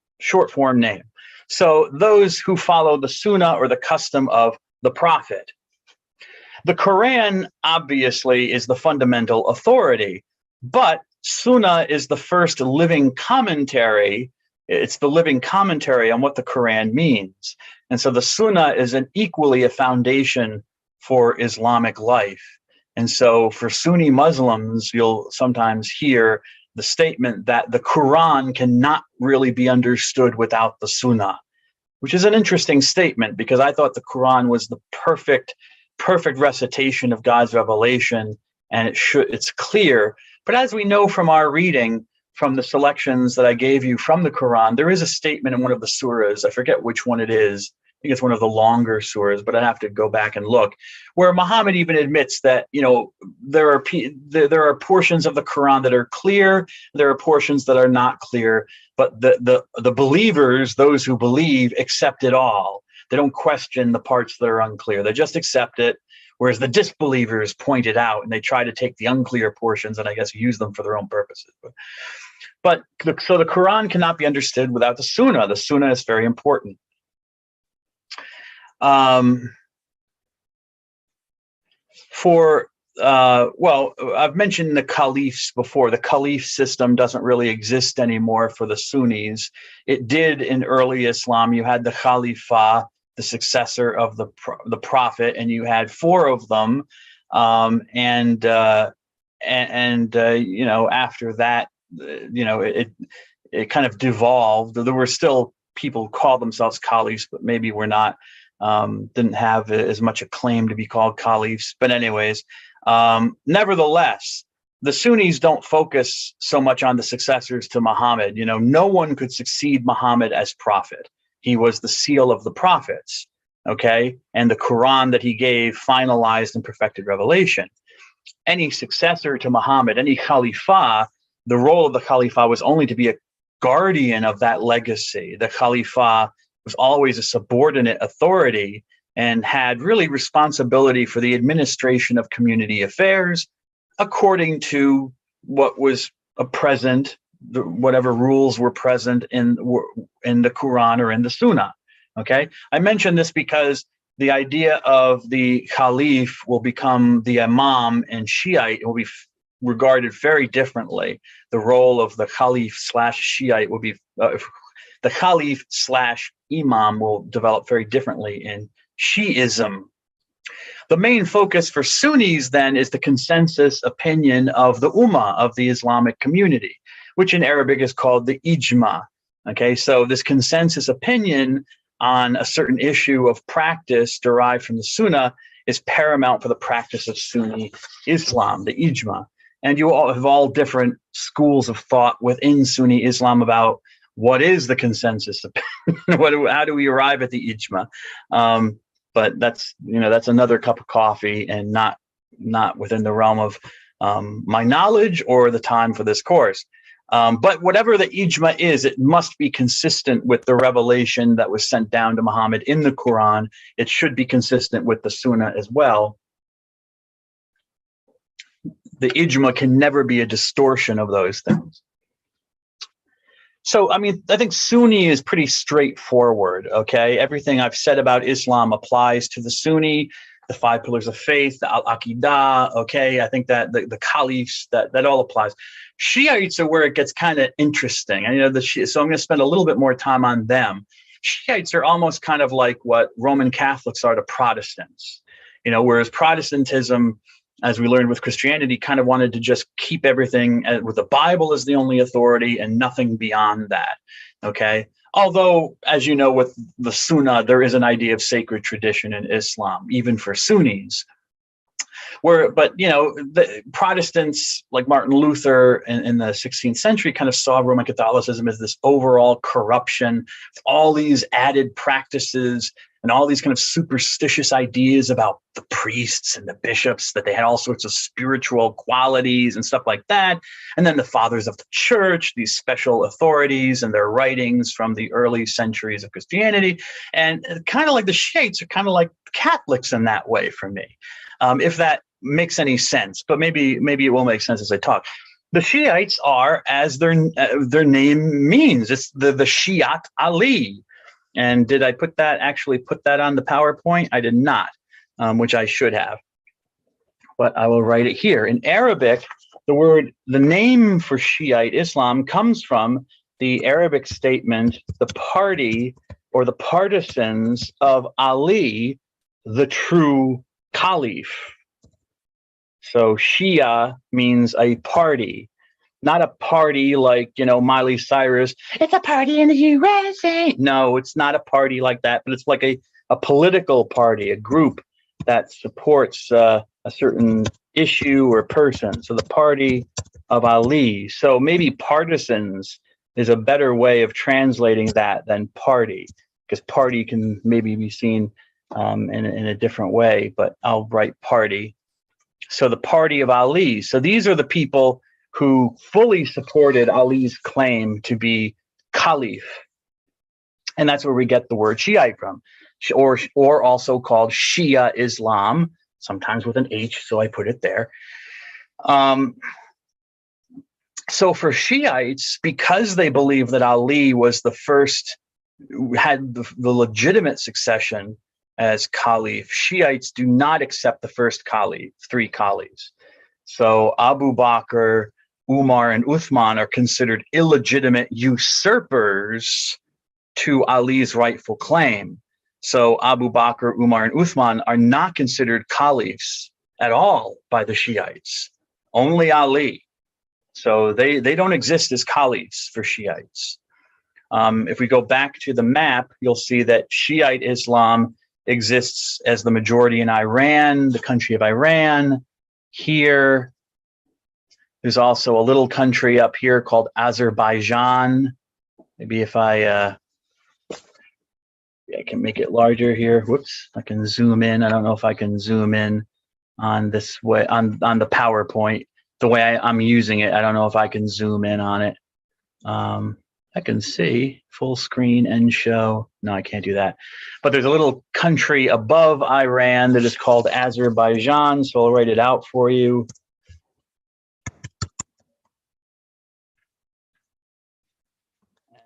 form name. So those who follow the Sunnah or the custom of the Prophet. The Quran, obviously, is the fundamental authority, but Sunnah is the first living commentary. It's the living commentary on what the Quran means. And so the Sunnah is equally a foundation for Islamic life. And so for Sunni Muslims, you'll sometimes hear the statement that the Quran cannot really be understood without the Sunnah, which is an interesting statement because I thought the Quran was the perfect perfect recitation of God's revelation, and it's clear. But as we know from our reading, from the selections that I gave you from the Quran, there is a statement in one of the surahs. I forget which one it is. I think it's one of the longer surahs, but I have to go back and look, where Muhammad even admits that, there are portions of the Quran that are clear, there are portions that are not clear, but the believers, those who believe, accept it all. They don't question the parts that are unclear. They just accept it. Whereas the disbelievers point it out and they try to take the unclear portions and I guess use them for their own purposes. So the Quran cannot be understood without the Sunnah. The Sunnah is very important. I've mentioned the caliphs before. The caliph system doesn't really exist anymore for the Sunnis. It did in early Islam. You had the Khalifa, the successor of the prophet, and you had 4 of them. After that, it kind of devolved. There were still people who called themselves caliphs, but maybe were not, didn't have as much acclaim to be called caliphs. But anyways, nevertheless, the Sunnis don't focus so much on the successors to Muhammad. No one could succeed Muhammad as prophet. He was the seal of the prophets, okay? And the Quran that he gave finalized and perfected revelation. Any successor to Muhammad, any Khalifa, the role of the Khalifa was only to be a guardian of that legacy. The Khalifa was always a subordinate authority and had really responsibility for the administration of community affairs according to what was present, whatever rules were present in the Quran or in the Sunnah. Okay, I mention this because the idea of the Caliph will become the Imam and Shiite will be regarded very differently. The role of the Caliph / Shiite will be the Caliph / Imam will develop very differently in Shi'ism. The main focus for Sunnis then is the consensus opinion of the Ummah, of the Islamic community, which in Arabic is called the Ijma. Okay, so this consensus opinion on a certain issue of practice derived from the Sunnah is paramount for the practice of Sunni Islam, the Ijma. And you all have all different schools of thought within Sunni Islam about what is the consensus opinion, how do we arrive at the Ijma? But that's another cup of coffee and not within the realm of my knowledge or the time for this course. But whatever the ijma is, it must be consistent with the revelation that was sent down to Muhammad in the Quran. It should be consistent with the Sunnah as well. The ijma can never be a distortion of those things. So, I think Sunni is pretty straightforward, okay? Everything I've said about Islam applies to the Sunni, the 5 pillars of faith, the Al-Aqidah, okay? I think that the caliphs, that all applies. Shiites are where it gets kind of interesting. And, so I'm going to spend a little bit more time on them. Shiites are almost kind of like what Roman Catholics are to Protestants, whereas Protestantism, as we learned with Christianity, kind of wanted to just keep everything with the Bible as the only authority and nothing beyond that, okay? Although, as you know, with the Sunnah, there is an idea of sacred tradition in Islam, even for Sunnis. But the Protestants like Martin Luther in the 16th century kind of saw Roman Catholicism as this overall corruption, all these added practices and all these kind of superstitious ideas about the priests and the bishops, that they had all sorts of spiritual qualities and stuff like that. And then the fathers of the church, these special authorities and their writings from the early centuries of Christianity. And kind of like the Shiites are kind of like Catholics in that way for me, if that makes any sense. But maybe it will make sense as I talk. The Shiites are, as their name means, it's the Shiat Ali. And did I actually put that on the PowerPoint? I did not, which I should have. But I will write it here. In Arabic, the name for Shiite Islam comes from the Arabic statement, the party or the partisans of Ali, the true Caliph. So Shia means a party. Not a party like, Miley Cyrus. It's a party in the USA. No, it's not a party like that, but it's like a political party, a group that supports a certain issue or person. So the party of Ali. So maybe partisans is a better way of translating that than party, because party can maybe be seen in a different way, but I'll write party. So the party of Ali. So these are the people who fully supported Ali's claim to be caliph. And that's where we get the word Shiite from, or also called Shia Islam, sometimes with an H, so I put it there. So for Shiites, because they believe that Ali was the first, had the legitimate succession as caliph, Shiites do not accept the first caliph, three caliphs. So Abu Bakr, Umar, and Uthman are considered illegitimate usurpers to Ali's rightful claim. So Abu Bakr, Umar, and Uthman are not considered caliphs at all by the Shiites, only Ali. So they don't exist as caliphs for Shiites. If we go back to the map, you'll see that Shiite Islam exists as the majority in Iran, the country of Iran. Here, there's also a little country up here called Azerbaijan. Maybe if I can make it larger here. Whoops, I can zoom in. I don't know if I can zoom in on this way, on the PowerPoint, the way I'm using it. I don't know if I can zoom in on it. I can see full screen and show. No, I can't do that. But there's a little country above Iran that is called Azerbaijan. So I'll write it out for you.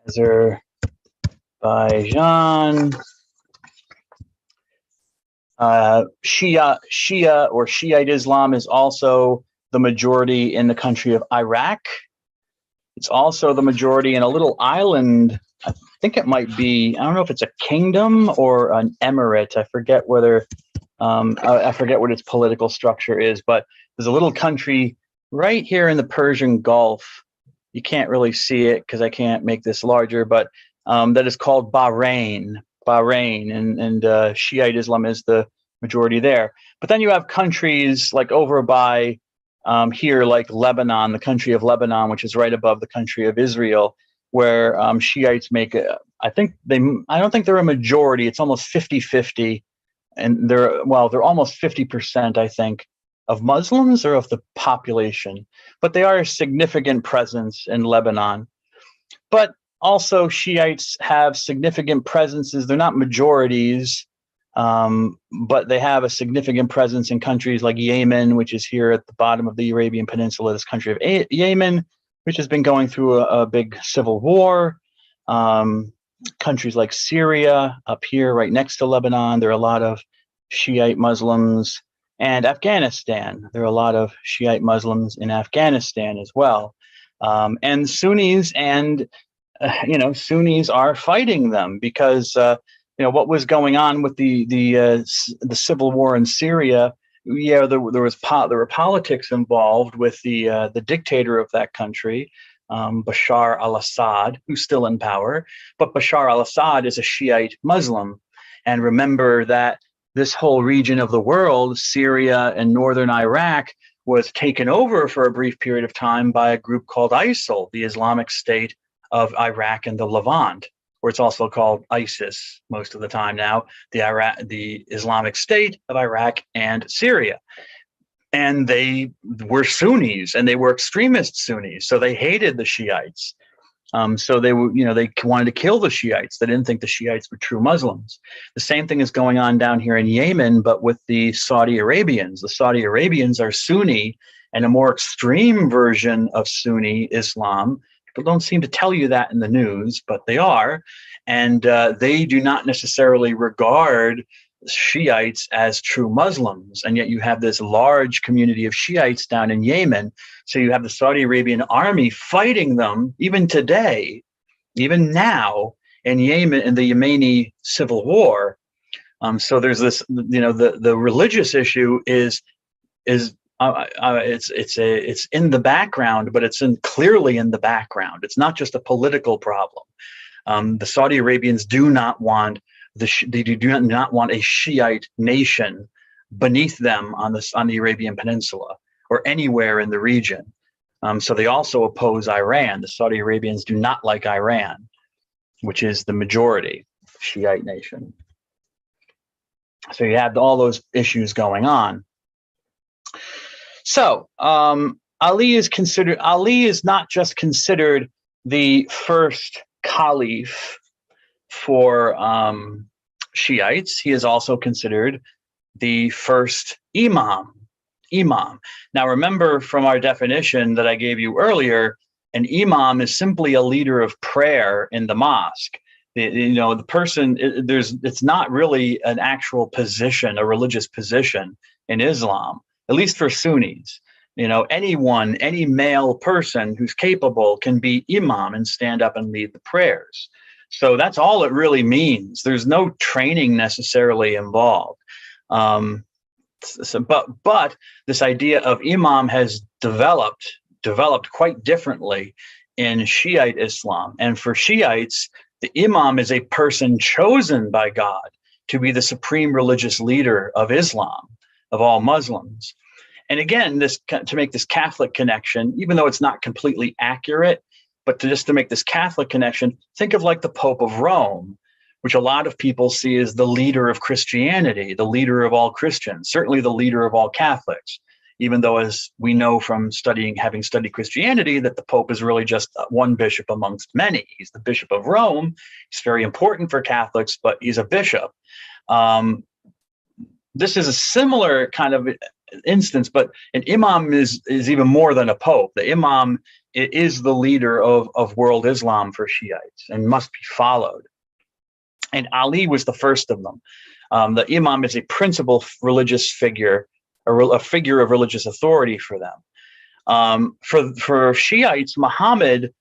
Azerbaijan. Shia or Shiite Islam is also the majority in the country of Iraq. It's also the majority in a little island. I think it might be, I don't know if it's a kingdom or an emirate. I forget whether, I forget what its political structure is, but there's a little country right here in the Persian Gulf. You can't really see it because I can't make this larger, but that is called Bahrain. And Shiite Islam is the majority there. But then you have countries like over by here, like Lebanon, the country of Lebanon, which is right above the country of Israel, where Shiites make I don't think they're a majority. It's almost 50-50, and they're almost 50%, I think, of Muslims or of the population, but they are a significant presence in Lebanon. But also Shiites have significant presences. They're not majorities, but they have a significant presence in countries like Yemen, which is here at the bottom of the Arabian Peninsula, this country of Yemen, which has been going through a big civil war. Countries like Syria, up here right next to Lebanon, there are a lot of Shiite Muslims. And Afghanistan, there are a lot of Shiite Muslims in Afghanistan as well. And Sunnis and, Sunnis are fighting them because, what was going on with the civil war in Syria. Yeah, there were politics involved with the dictator of that country, Bashar al-Assad, who's still in power. But Bashar al-Assad is a Shiite Muslim. And remember that this whole region of the world, Syria and northern Iraq, was taken over for a brief period of time by a group called ISIL, the Islamic State of Iraq and the Levant, or it's also called ISIS most of the time now, the Islamic State of Iraq and Syria. And they were Sunnis, and they were extremist Sunnis, so they hated the Shiites. So they wanted to kill the Shiites. They didn't think the Shiites were true Muslims. The same thing is going on down here in Yemen, but with the Saudi Arabians. The Saudi Arabians are Sunni and a more extreme version of Sunni Islam. People don't seem to tell you that in the news, but they are. And they do not necessarily regard Shiites as true Muslims, and yet you have this large community of Shiites down in Yemen. So you have the Saudi Arabian army fighting them even today, even now in Yemen, in the Yemeni civil war. So there's this, the religious issue is it's in the background, but it's clearly in the background. It's not just a political problem. The Saudi Arabians do not want they do not want a Shiite nation. beneath them on the Arabian Peninsula or anywhere in the region. So they also oppose Iran. The Saudi Arabians do not like Iran, which is the majority Shiite nation. So you have all those issues going on. So Ali is not just considered the first caliph for Shiites. He is also considered the first imam. Now, remember from our definition that I gave you earlier, an imam is simply a leader of prayer in the mosque. The person, it's not really an actual position, a religious position in Islam, at least for Sunnis. Anyone, any male person who's capable can be imam and stand up and lead the prayers. So that's all it really means. There's no training necessarily involved. But this idea of imam has developed quite differently in Shiite Islam. And for Shiites, the imam is a person chosen by God to be the supreme religious leader of Islam, of all Muslims. And again, to make this Catholic connection, even though it's not completely accurate, but to make this Catholic connection, think of like the Pope of Rome, which a lot of people see as the leader of Christianity, the leader of all Christians, certainly the leader of all Catholics, even though, as we know from having studied Christianity, that the Pope is really just one bishop amongst many. He's the Bishop of Rome. He's very important for Catholics, but he's a bishop. This is a similar kind of instance, but an imam is even more than a pope. The imam is the leader of world Islam for Shiites and must be followed. And Ali was the first of them. The imam is a principal religious figure, a figure of religious authority for them. For Shiites, Muhammad,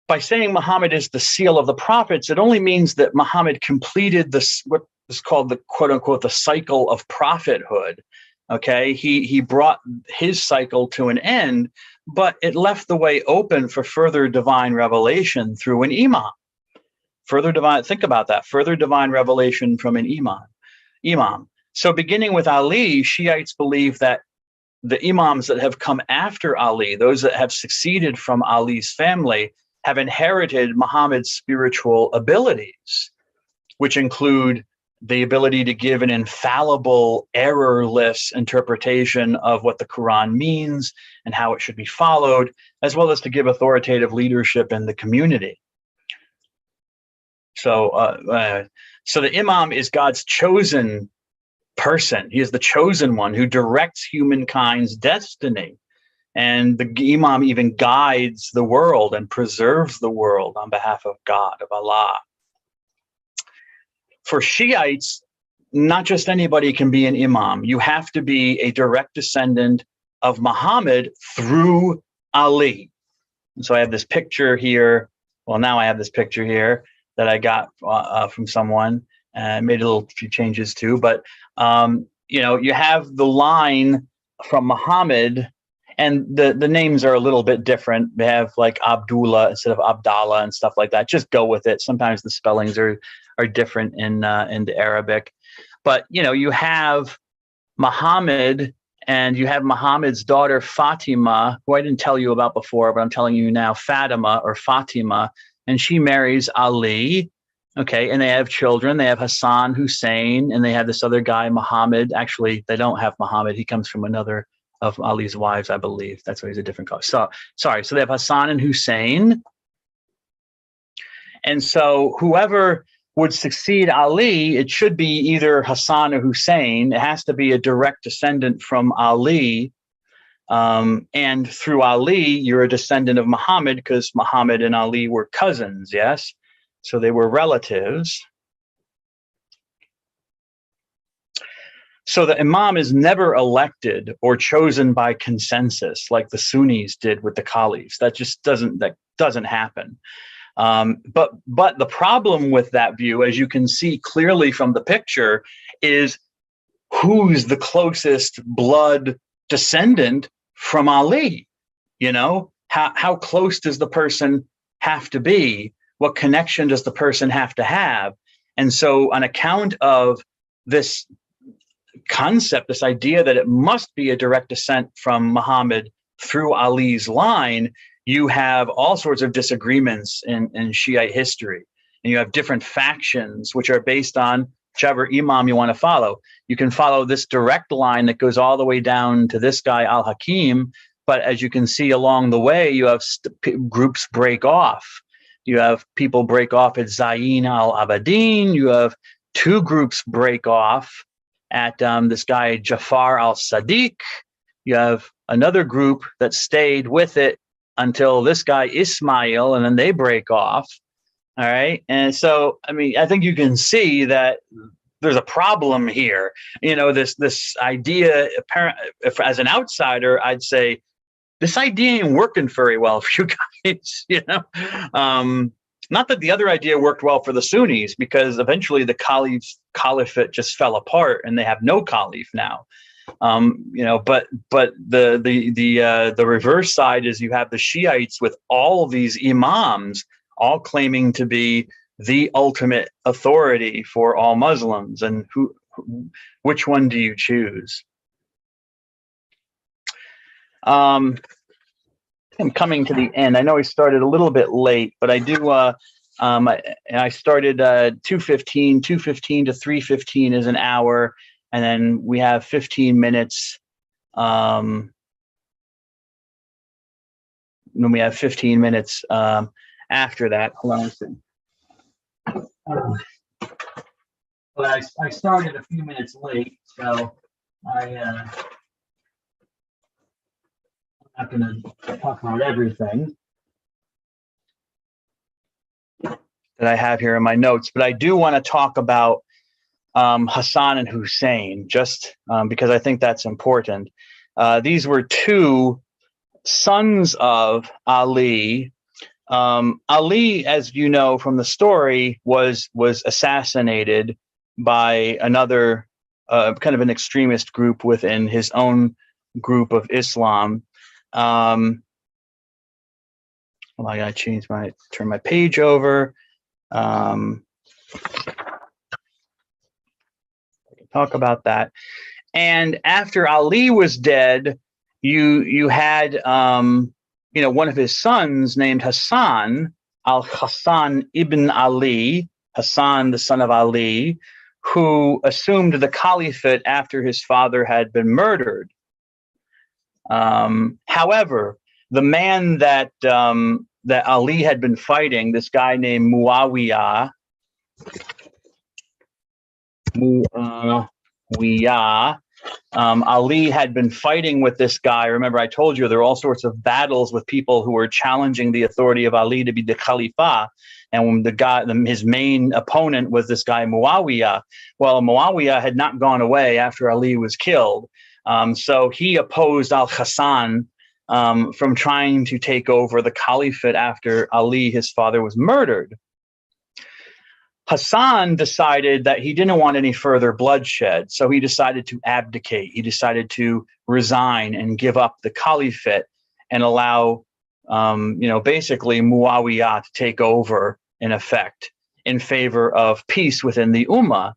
by saying Muhammad is the seal of the prophets, it only means that Muhammad completed what is called the quote unquote the cycle of prophethood. Okay, he brought his cycle to an end, but it left the way open for further divine revelation through an imam. Think about that, further divine revelation from an imam. So beginning with Ali, Shiites believe that the imams that have come after Ali, those that have succeeded from Ali's family, have inherited Muhammad's spiritual abilities, which include the ability to give an infallible, errorless interpretation of what the Quran means and how it should be followed, as well as to give authoritative leadership in the community. So the imam is God's chosen person. He is the chosen one who directs humankind's destiny. And the imam even guides the world and preserves the world on behalf of God, of Allah. For Shiites, not just anybody can be an imam. You have to be a direct descendant of Muhammad through Ali. And so I have this picture here. Well, now I have this picture here that I got from someone, and I made a few changes too. But you have the line from Muhammad, and the names are a little bit different. They have like Abdullah instead of Abdallah and stuff like that. Just go with it. Sometimes the spellings are different in the Arabic. But you have Muhammad, and you have Muhammad's daughter Fatima, who I didn't tell you about before, but I'm telling you now, Fatima or Fatima, and she marries Ali. Okay, and they have children. They have Hassan, Hussein, and they have this other guy, Muhammad. Actually, they don't have Muhammad. He comes from another of Ali's wives, I believe. That's why he's a different color. So they have Hassan and Hussein. And so whoever would succeed Ali, it should be either Hassan or Hussein. It has to be a direct descendant from Ali. And through Ali, you're a descendant of Muhammad, because Muhammad and Ali were cousins, yes? So they were relatives. So the imam is never elected or chosen by consensus like the Sunnis did with the caliphs. That just doesn't happen. But the problem with that view, as you can see clearly from the picture, is who's the closest blood descendant from Ali? How close does the person have to be? What connection does the person have to have? And so on account of this concept, this idea that it must be a direct descent from Muhammad through Ali's line, you have all sorts of disagreements in Shiite history. And you have different factions which are based on whichever imam you want to follow. You can follow this direct line that goes all the way down to this guy, Al-Hakim. But as you can see along the way, you have groups break off. You have people break off at Zayn al-Abidin. You have two groups break off at this guy, Jafar al-Sadiq. You have another group that stayed with it until this guy, Ismail, and then they break off. All right. And so, I mean, I think you can see that there's a problem here. You know, this idea, if, as an outsider, I'd say, this idea ain't working very well for you guys, you know. Not that the other idea worked well for the Sunnis, because eventually the caliphate just fell apart and they have no caliph now. You know, but the reverse side is you have the Shiites with all of these imams all claiming to be the ultimate authority for all Muslims, and which one do you choose? I'm coming to the end. I know I started a little bit late, but I do. I started 2:15 to 3:15 is an hour, and then we have 15 minutes. Then we have 15 minutes after that. Hold on a second. But I started a few minutes late, so I'm not going to talk about everything that I have here in my notes, but I do want to talk about Hassan and Hussein, just because I think that's important. These were two sons of Ali. Ali, as you know from the story, was assassinated by another kind of an extremist group within his own group of Islam. Well, I gotta turn my page over. I can talk about that. And after Ali was dead, you had you know, one of his sons named Hassan, al-Hassan ibn Ali, Hassan the son of Ali, who assumed the caliphate after his father had been murdered. However, the man that that Ali had been fighting, this guy named Muawiyah, Ali had been fighting with this guy. Remember, I told you there are all sorts of battles with people who were challenging the authority of Ali to be the Khalifa. And when the guy, his main opponent was this guy Muawiyah. Well, Muawiyah had not gone away after Ali was killed. So he opposed al-Hassan from trying to take over the caliphate after Ali, his father, was murdered. Hassan decided that he didn't want any further bloodshed, so he decided to abdicate. He decided to resign and give up the caliphate and allow, you know, basically Muawiyah to take over in effect in favor of peace within the Ummah.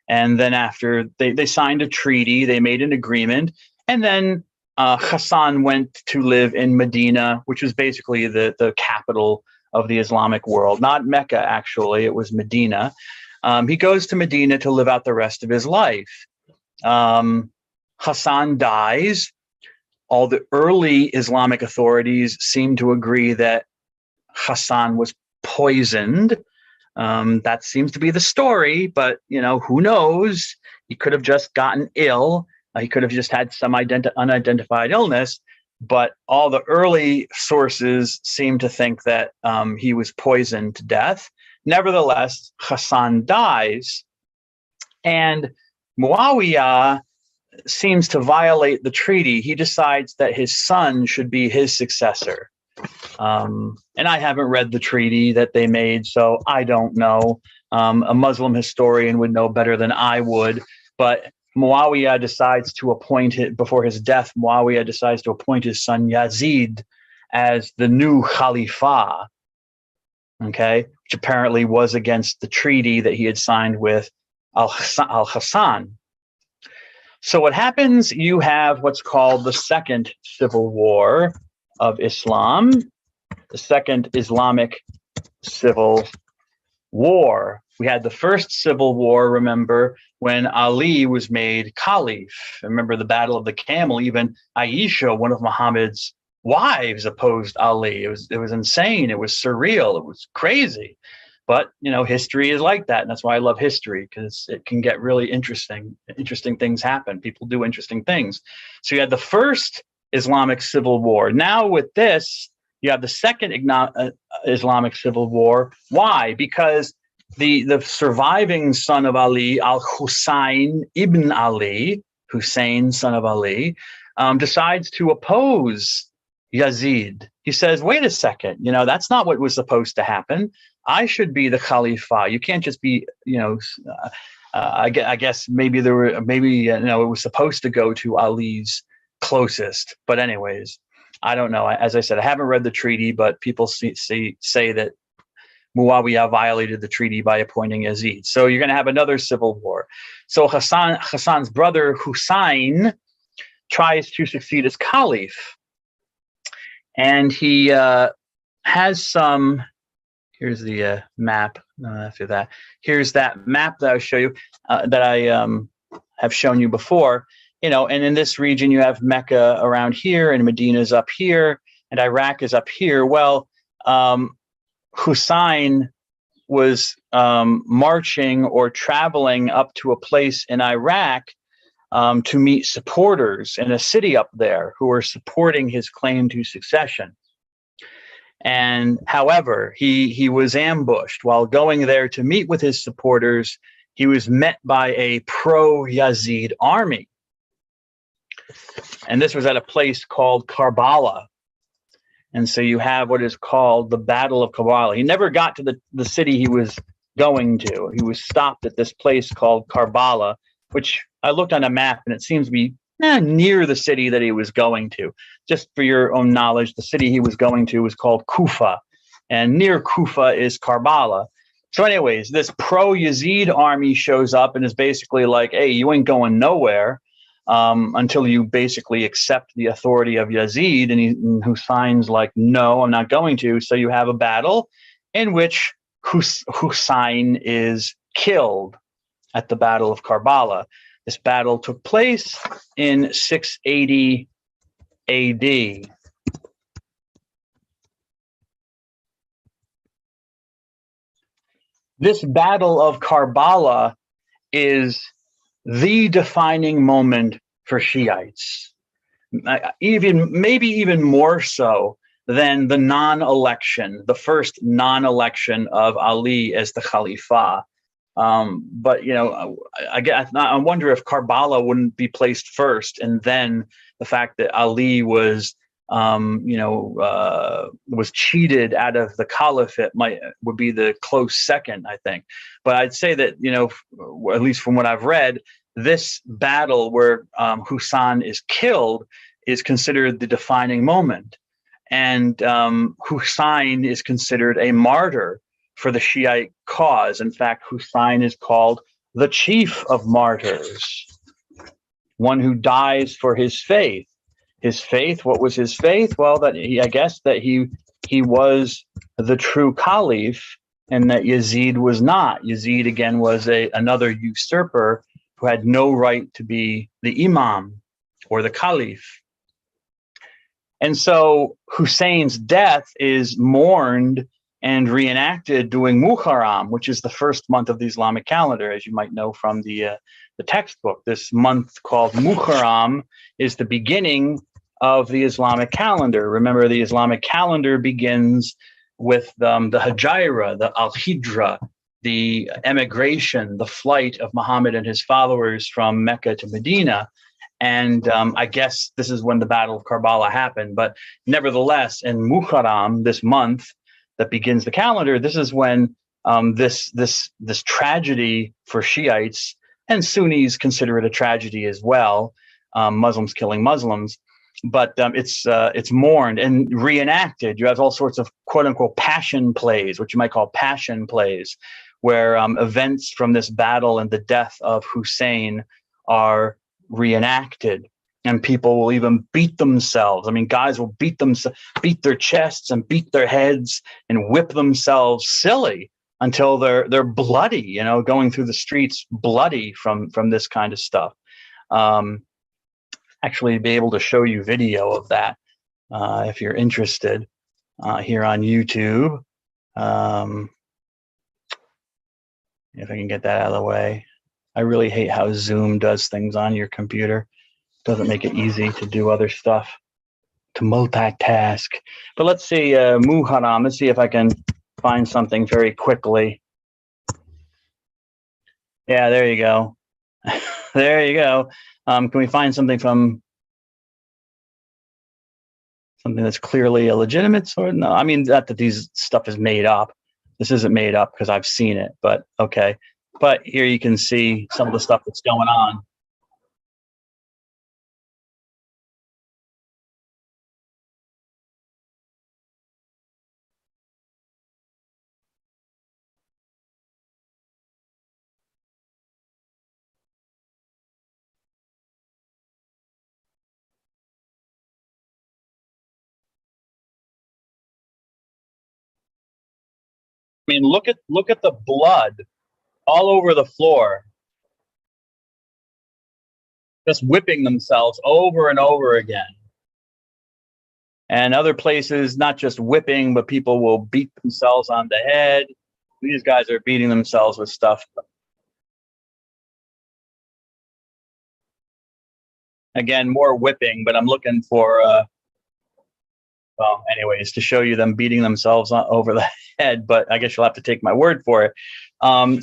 And then after they signed a treaty, they made an agreement, and then Hassan went to live in Medina, which was basically the capital of the Islamic world. Not Mecca, actually, it was Medina. He goes to Medina to live out the rest of his life. Hassan dies. All the early Islamic authorities seem to agree that Hassan was poisoned. That seems to be the story, but you know, who knows? He could have just gotten ill. He could have just had some unidentified illness. But all the early sources seem to think that he was poisoned to death. Nevertheless, Hassan dies, and Muawiyah seems to violate the treaty. He decides that his son should be his successor. And I haven't read the treaty that they made, so I don't know. A Muslim historian would know better than I would, but Muawiyah decides to appoint it before his death. Muawiyah decides to appoint his son Yazid as the new Khalifa, okay, which apparently was against the treaty that he had signed with Al-Hassan. So what happens, you have what's called the Second Civil War of Islam, the Second Islamic Civil War. We had the First Civil War, remember, when Ali was made Caliph. Remember the Battle of the Camel, even Aisha, one of Muhammad's wives, opposed Ali. It was insane. It was surreal. It was crazy. But, history is like that. And that's why I love history, because it can get really interesting. Interesting things happen. People do interesting things. So you had the First Islamic Civil War. Now with this, you have the Second Islamic Civil War. Why? Because the surviving son of Ali, al-Husayn ibn Ali, Hussein, son of Ali, decides to oppose Yazid. He says, wait a second, that's not what was supposed to happen. I should be the Khalifa. You can't just be, I guess maybe it was supposed to go to Ali's closest. But anyways, I don't know. As I said, I haven't read the treaty, but people say that Muawiyah violated the treaty by appointing Yazid. So you're going to have another civil war. So Hassan's brother Hussein tries to succeed as caliph, and he has some. Here's the map. After that, here's that map that I'll show you, that I have shown you before. And in this region, you have Mecca around here, and Medina's up here, and Iraq is up here. Well, Hussein was marching or traveling up to a place in Iraq to meet supporters in a city up there who were supporting his claim to succession. And however, he was ambushed. While going there to meet with his supporters, he was met by a pro-Yazid army. And this was at a place called Karbala. And so you have what is called the Battle of Karbala. He never got to the city he was going to. He was stopped at this place called Karbala, which I looked on a map, and it seems to be near the city that he was going to. Just for your own knowledge, the city he was going to was called Kufa, and near Kufa is Karbala. So anyways, this pro-Yazid army shows up and is basically like, hey, you ain't going nowhere until you basically accept the authority of Yazid. And Hussein's like, no, I'm not going to. So you have a battle in which Hussein is killed at the Battle of Karbala. This battle took place in 680 AD. This Battle of Karbala is the defining moment for Shiites, maybe even more so than the non-election, the first non-election of Ali as the Khalifa. But I wonder if Karbala wouldn't be placed first, and then the fact that Ali was cheated out of the caliphate would be the close second, I think. But I'd say that, at least from what I've read, this battle where Hussein is killed is considered the defining moment. And Hussein is considered a martyr for the Shiite cause. In fact, Hussein is called the chief of martyrs, one who dies for his faith. His faith, what was his faith? Well, that he was the true caliph, and that Yazid was not. Yazid, again, was another usurper who had no right to be the imam or the caliph. And so Hussein's death is mourned and reenacted during Muharram, which is the first month of the Islamic calendar, as you might know from the textbook. This month called Muharram is the beginning of the Islamic calendar. Remember, the Islamic calendar begins with the Hijra, the Al-Hijra, the emigration, the flight of Muhammad and his followers from Mecca to Medina. And I guess this is when the Battle of Karbala happened. But nevertheless, in Muharram, this month that begins the calendar, this is when this tragedy for Shiites, and Sunnis consider it a tragedy as well, Muslims killing Muslims, but it's mourned and reenacted. You have all sorts of quote unquote passion plays, which you might call passion plays, where events from this battle and the death of Hussein are reenacted, and people will even beat themselves. I mean, guys will beat their chests and beat their heads and whip themselves silly until they're bloody, you know, going through the streets bloody from this kind of stuff. Actually, be able to show you video of that if you're interested here on YouTube. If I can get that out of the way. I really hate how Zoom does things on your computer. Doesn't make it easy to do other stuff, to multitask. But let's see, Muharram, let's see if I can find something very quickly. Yeah, there you go. There you go. Can we find something from something that's clearly a legitimate source? No, I mean, not that these stuff is made up. This isn't made up because I've seen it, but okay. But here you can see some of the stuff that's going on. I mean, look at the blood all over the floor, just whipping themselves over and over again. And other places, not just whipping, but people will beat themselves on the head. These guys are beating themselves with stuff. Again, more whipping, but I'm looking for, well, anyways, to show you them beating themselves over the head, but I guess you'll have to take my word for it.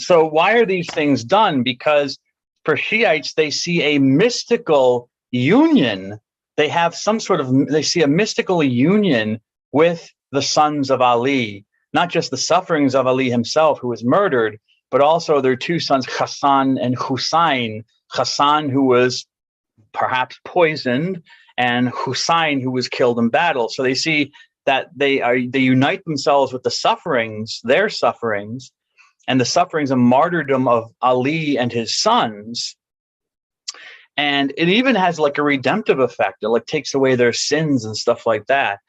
So why are these things done? Because for Shiites, they see a mystical union. They have some sort of, they see a mystical union with the sons of Ali, not just the sufferings of Ali himself, who was murdered, but also their two sons, Hassan and Hussein. Hassan, who was perhaps poisoned, and Hussein, who was killed in battle. So they see that they unite themselves with the sufferings, their sufferings, and the sufferings and martyrdom of Ali and his sons. And it even has like a redemptive effect. It like takes away their sins and stuff like that.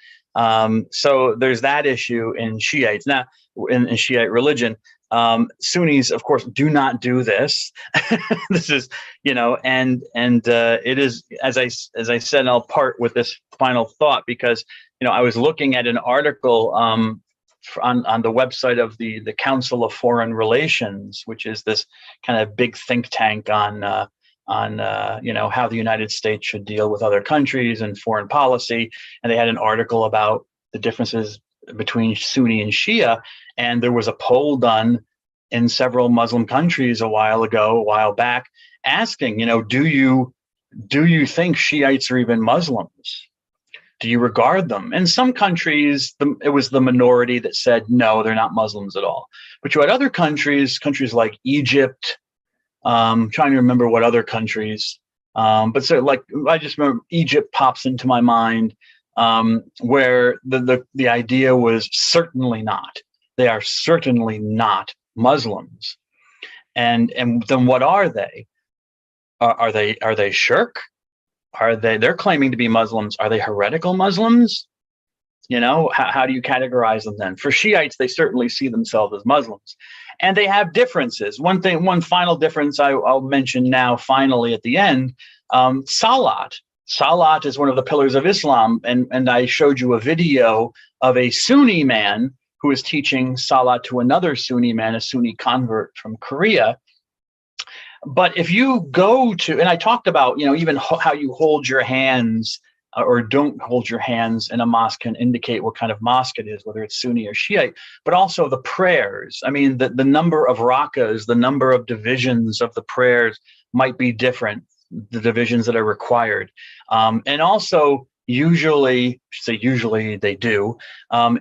So there's that issue in Shiites. Now, in Shiite religion, Sunnis, of course, do not do this. This is, you know, and it is, as I said, and I'll part with this final thought, because, you know, I was looking at an article on the website of the Council of Foreign Relations, which is this kind of big think tank on you know, how the United States should deal with other countries and foreign policy. And they had an article about the differences between Sunni and Shia. And there was a poll done in several Muslim countries a while back, asking, you know, do you think Shiites are even Muslims? Do you regard them? In some countries, it was the minority that said, no, they're not Muslims at all. But you had other countries like Egypt, trying to remember what other countries, but so like I just remember Egypt pops into my mind, where the idea was certainly not. They are certainly not Muslims, and then what are they? Are they shirk? They're claiming to be Muslims? Are they heretical Muslims? You know, how do you categorize them then? For Shiites, they certainly see themselves as Muslims. And they have differences. One final difference I'll mention now, finally at the end, Salat. Salat is one of the pillars of Islam. And I showed you a video of a Sunni man who is teaching Salat to another Sunni man, a Sunni convert from Korea. But if you go to, and I talked about, you know, even how you hold your hands or don't hold your hands in a mosque can indicate what kind of mosque it is, whether it's Sunni or Shiite, but also the prayers. I mean, the number of rakas, the number of divisions of the prayers might be different, the divisions that are required. And also, usually they do,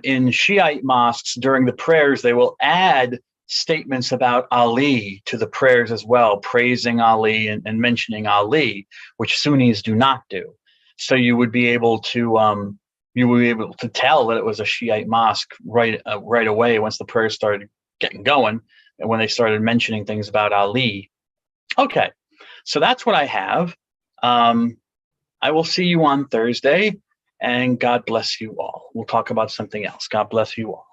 in Shiite mosques during the prayers, they will add statements about Ali to the prayers as well, praising Ali and mentioning Ali, which Sunnis do not do. So you would be able to tell that it was a Shiite mosque right away once the prayers started getting going, and when they started mentioning things about Ali. Okay, so that's what I have. I will see you on Thursday, and God bless you all. We'll talk about something else. God bless you all.